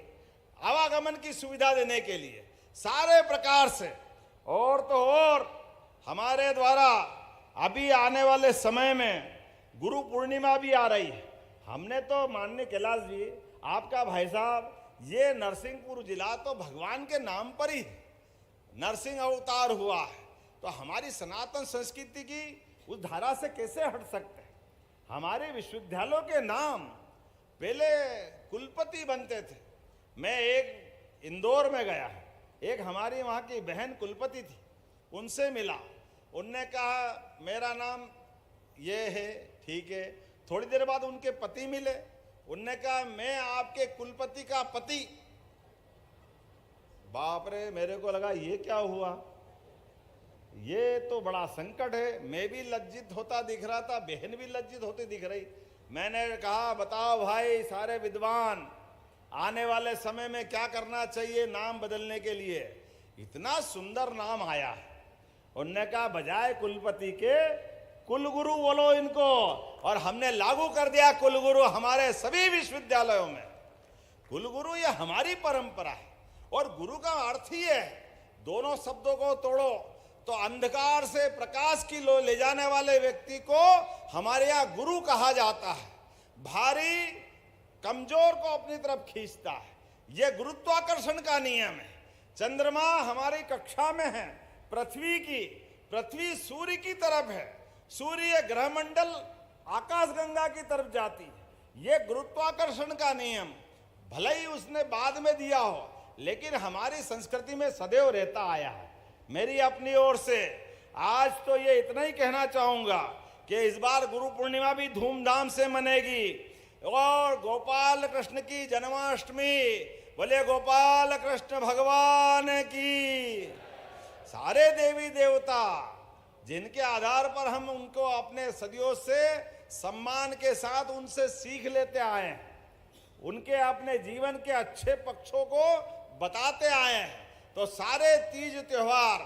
आवागमन की सुविधा देने के लिए सारे प्रकार से। और तो और हमारे द्वारा अभी आने वाले समय में गुरु पूर्णिमा भी आ रही है। हमने तो माननीय कैलाश जी, आपका भाई साहब, ये नरसिंहपुर जिला तो भगवान के नाम पर ही नरसिंह अवतार हुआ है, तो हमारी सनातन संस्कृति की उस धारा से कैसे हट सकते हैं। हमारे विश्वविद्यालयों के नाम पहले कुलपति बनते थे। मैं एक इंदौर में गया, एक हमारी वहाँ की बहन कुलपति थी, उनसे मिला। उनने कहा मेरा नाम ये है, ठीक है। थोड़ी देर बाद उनके पति मिले, उनने कहा मैं आपके कुलपति का पति। बाप रे, मेरे को लगा ये क्या हुआ, ये तो बड़ा संकट है। मैं भी लज्जित होता दिख रहा था, बहन भी लज्जित होती दिख रही। मैंने कहा बताओ भाई सारे विद्वान, आने वाले समय में क्या करना चाहिए नाम बदलने के लिए। इतना सुंदर नाम आया है। उनने कहा बजाय कुलपति के कुलगुरु बोलो इनको, और हमने लागू कर दिया कुलगुरु हमारे सभी विश्वविद्यालयों में। कुलगुरु ये हमारी परंपरा है, और गुरु का अर्थ ही है, दोनों शब्दों को तोड़ो तो अंधकार से प्रकाश की लो ले जाने वाले व्यक्ति को हमारे यहाँ गुरु कहा जाता है। भारी कमजोर को अपनी तरफ खींचता है, यह गुरुत्वाकर्षण का नियम है। चंद्रमा हमारी कक्षा में है पृथ्वी की, पृथ्वी सूर्य की तरफ है, सूर्य ग्रहमंडल आकाशगंगा की तरफ जाती है। यह गुरुत्वाकर्षण का नियम भले ही उसने बाद में दिया हो, लेकिन हमारी संस्कृति में सदैव रहता आया है। मेरी अपनी ओर से आज तो ये इतना ही कहना चाहूंगा कि इस बार गुरु पूर्णिमा भी धूमधाम से मनेगी, और गोपाल कृष्ण की जन्माष्टमी, बोले गोपाल कृष्ण भगवान की। सारे देवी देवता जिनके आधार पर हम उनको अपने सदियों से सम्मान के साथ उनसे सीख लेते आए हैं, उनके अपने जीवन के अच्छे पक्षों को बताते आए हैं। तो सारे तीज त्योहार,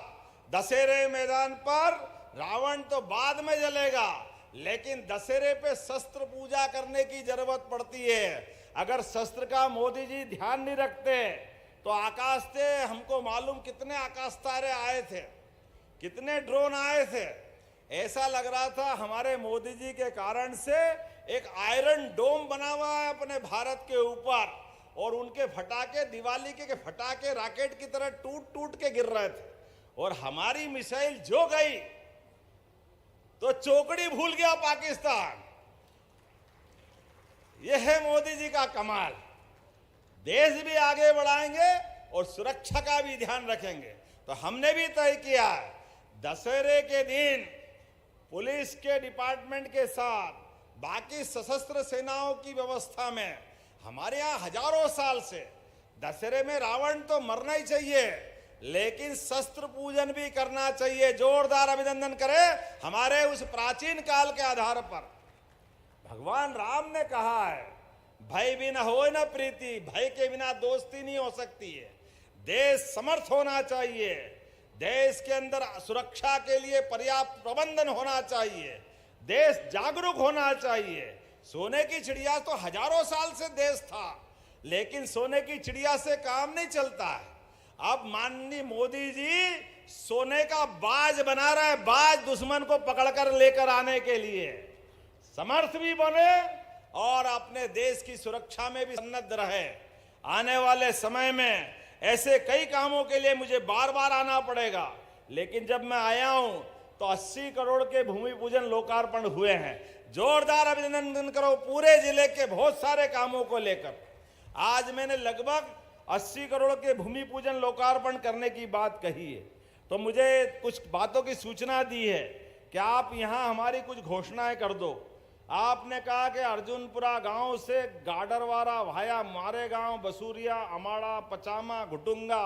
दशहरे मैदान पर रावण तो बाद में जलेगा, लेकिन दशहरे पे शस्त्र पूजा करने की जरूरत पड़ती है। अगर शस्त्र का मोदी जी ध्यान नहीं रखते तो आकाश से हमको मालूम कितने आकाश तारे आए थे, कितने ड्रोन आए थे। ऐसा लग रहा था हमारे मोदी जी के कारण से एक आयरन डोम बना हुआ है अपने भारत के ऊपर, और उनके फटाके दिवाली के फटाके रॉकेट की तरह टूट टूट के गिर रहे थे। और हमारी मिसाइल जो गई तो चौकड़ी भूल गया पाकिस्तान। यह है मोदी जी का कमाल। देश भी आगे बढ़ाएंगे और सुरक्षा का भी ध्यान रखेंगे। तो हमने भी तय किया है, दशहरे के दिन पुलिस के डिपार्टमेंट के साथ बाकी सशस्त्र सेनाओं की व्यवस्था में, हमारे यहाँ हजारों साल से दशहरे में रावण तो मरना ही चाहिए, लेकिन शस्त्र पूजन भी करना चाहिए। जोरदार अभिनंदन करें हमारे उस प्राचीन काल के आधार पर। भगवान राम ने कहा है, भय बिना हो न प्रीति, भय के बिना दोस्ती नहीं हो सकती है। देश समर्थ होना चाहिए, देश के अंदर सुरक्षा के लिए पर्याप्त प्रबंधन होना चाहिए, देश जागरूक होना चाहिए। सोने की चिड़िया तो हजारों साल से देश था, लेकिन सोने की चिड़िया से काम नहीं चलता है। अब माननीय मोदी जी सोने का बाज बना रहे हैं, बाज दुश्मन को पकड़कर लेकर आने के लिए। समर्थ भी बने और अपने देश की सुरक्षा में भी सन्नद्ध रहे। आने वाले समय में ऐसे कई कामों के लिए मुझे बार बार आना पड़ेगा, लेकिन जब मैं आया हूं तो 80 करोड़ के भूमि पूजन लोकार्पण हुए हैं। जोरदार अभिनंदन करो पूरे जिले के बहुत सारे कामों को लेकर। आज मैंने लगभग 80 करोड़ के भूमि पूजन लोकार्पण करने की बात कही है, तो मुझे कुछ बातों की सूचना दी है कि आप यहां हमारी कुछ घोषणाएं कर दो। आपने कहा कि अर्जुनपुरा गांव से गाडरवारा भाया मारेगांव, बसूरिया, अमाड़ा, पचामा, घुटुंगा,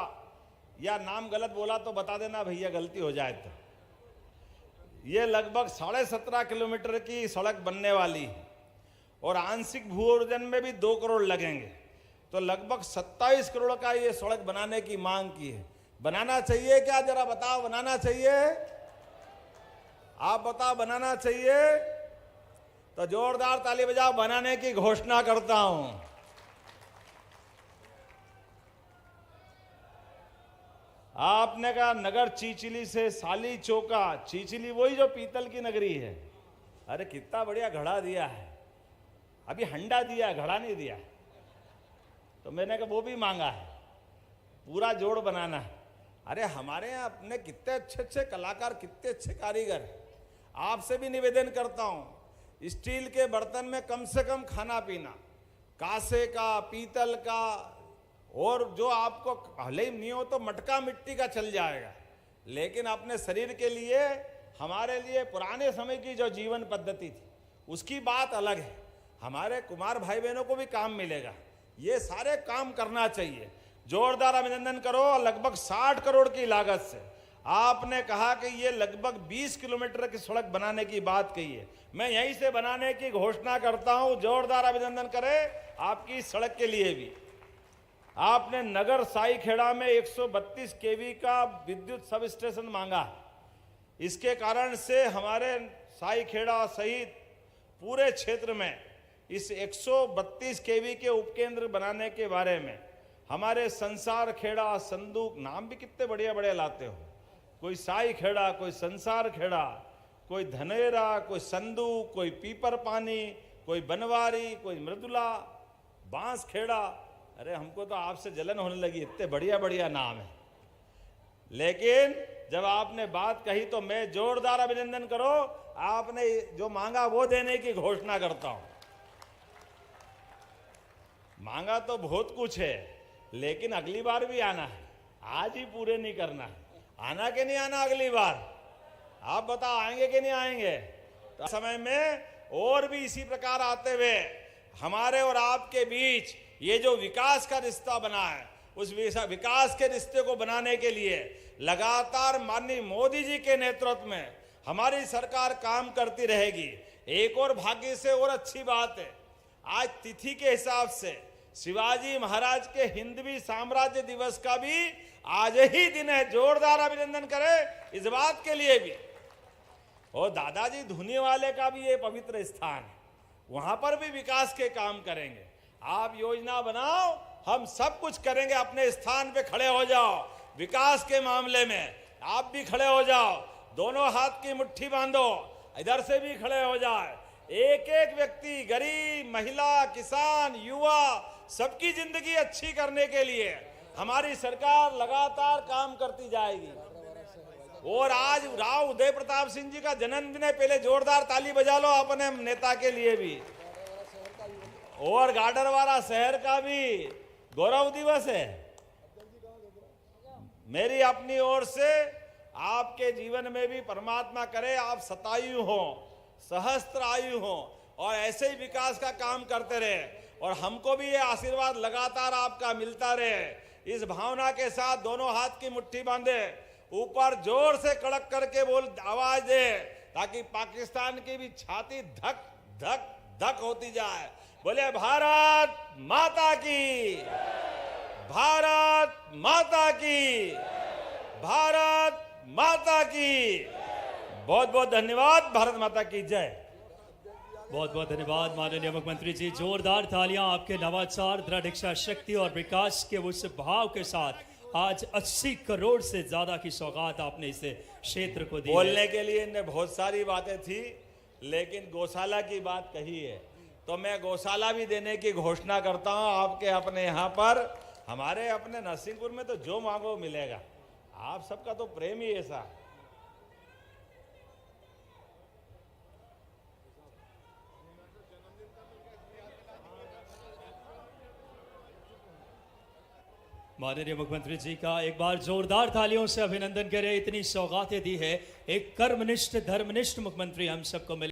या नाम गलत बोला तो बता देना भैया, गलती हो जाए तो। ये लगभग 17.5 किलोमीटर की सड़क बनने वाली है और आंशिक भू अर्जन में भी 2 करोड़ लगेंगे, तो लगभग 27 करोड़ का ये सड़क बनाने की मांग की है। बनाना चाहिए क्या, जरा बताओ, बनाना चाहिए? आप बताओ, बनाना चाहिए? तो जोरदार ताली बजाओ, बनाने की घोषणा करता हूं। आपने कहा नगर चीचिली से साली चौका, चीचिली वही जो पीतल की नगरी है। अरे कितना बढ़िया घड़ा दिया है, अभी हंडा दिया है, घड़ा नहीं दिया। तो मैंने कहा वो भी मांगा है, पूरा जोड़ बनाना है। अरे हमारे यहाँ अपने कितने अच्छे अच्छे कलाकार, कितने अच्छे कारीगर। आपसे भी निवेदन करता हूं, स्टील के बर्तन में कम से कम खाना पीना, कांसे का, पीतल का, और जो आपको भले ही नहीं हो तो मटका मिट्टी का चल जाएगा, लेकिन अपने शरीर के लिए, हमारे लिए पुराने समय की जो जीवन पद्धति थी उसकी बात अलग है। हमारे कुमार भाई बहनों को भी काम मिलेगा। ये सारे काम करना चाहिए। जोरदार अभिनंदन करो। लगभग 60 करोड़ की लागत से आपने कहा कि ये लगभग 20 किलोमीटर की सड़क बनाने की बात कही है। मैं यहीं से बनाने की घोषणा करता हूं। जोरदार अभिनंदन करें आपकी सड़क के लिए भी। आपने नगर साईखेड़ा में 132 केवी का विद्युत सब स्टेशन मांगा। इसके कारण से हमारे साईखेड़ा सहित पूरे क्षेत्र में इस 132 केवी के उपकेंद्र बनाने के बारे में हमारे संसार खेड़ा, संदूक, नाम भी कितने बढ़िया बढ़िया लाते हो। कोई साई खेड़ा, कोई संसार खेड़ा, कोई धनेरा, कोई संदूक, कोई पीपर पानी, कोई बनवारी, कोई मृदुला, बांस खेड़ा। अरे हमको तो आपसे जलन होने लगी, इतने बढ़िया बढ़िया नाम है। लेकिन जब आपने बात कही तो मैं जोरदार अभिनंदन करो, आपने जो मांगा वो देने की घोषणा करता हूं। मांगा तो बहुत कुछ है, लेकिन अगली बार भी आना है, आज ही पूरे नहीं करना है। आना कि नहीं आना अगली बार? आप बताओ, आएंगे कि नहीं आएंगे? तो समय में और भी इसी प्रकार आते हुए हमारे और आपके बीच ये जो विकास का रिश्ता बना है, उस विकास के रिश्ते को बनाने के लिए लगातार माननीय मोदी जी के नेतृत्व में हमारी सरकार काम करती रहेगी। एक और भाग्य से और अच्छी बात है, आज तिथि के हिसाब से शिवाजी महाराज के हिंदवी साम्राज्य दिवस का भी आज ही दिन है। जोरदार अभिनंदन करें इस बात के लिए भी। और दादाजी धुनी वाले का भी ये पवित्र स्थान है, वहां पर भी विकास के काम करेंगे। आप योजना बनाओ, हम सब कुछ करेंगे। अपने स्थान पे खड़े हो जाओ, विकास के मामले में आप भी खड़े हो जाओ, दोनों हाथ की मुट्ठी बांधो, इधर से भी खड़े हो जाए। एक एक व्यक्ति, गरीब, महिला, किसान, युवा, सबकी जिंदगी अच्छी करने के लिए हमारी सरकार लगातार काम करती जाएगी। और आज राव उदय प्रताप सिंह जी का जन्मदिन है, पहले जोरदार ताली बजा लो अपने नेता के लिए भी। और गाडरवारा शहर का भी गौरव दिवस है। मेरी अपनी ओर से आपके जीवन में भी परमात्मा करे आप शतायु हो, सहस्त्र आयु हो और ऐसे ही विकास का काम करते रहे और हमको भी ये आशीर्वाद लगातार आपका मिलता रहे। इस भावना के साथ दोनों हाथ की मुट्ठी बांधे, ऊपर जोर से कड़क करके बोल आवाज दे, ताकि पाकिस्तान की भी छाती धक धक धक होती जाए। बोले भारत माता की, भारत माता की, भारत माता की। बहुत बहुत धन्यवाद। भारत माता की जय। बहुत बहुत धन्यवाद माननीय मुख्यमंत्री जी। जोरदार तालियां आपके नवाचार, दृढ़ इच्छा शक्ति और विकास के उस भाव के साथ आज 80 करोड़ से ज्यादा की सौगात आपने इस क्षेत्र को दी है। बोलने के लिए इनने बहुत सारी बातें थी, लेकिन गौशाला की बात कही है तो मैं गौशाला भी देने की घोषणा करता हूं आपके अपने यहाँ पर। हमारे अपने नरसिंहपुर में तो जो मांगो मिलेगा। आप सबका तो प्रेम ही ऐसा है। माननीय मुख्यमंत्री जी का एक बार जोरदार तालियों से अभिनंदन करें। इतनी सौगातें दी है, एक कर्मनिष्ठ धर्मनिष्ठ मुख्यमंत्री हम सबको मिले।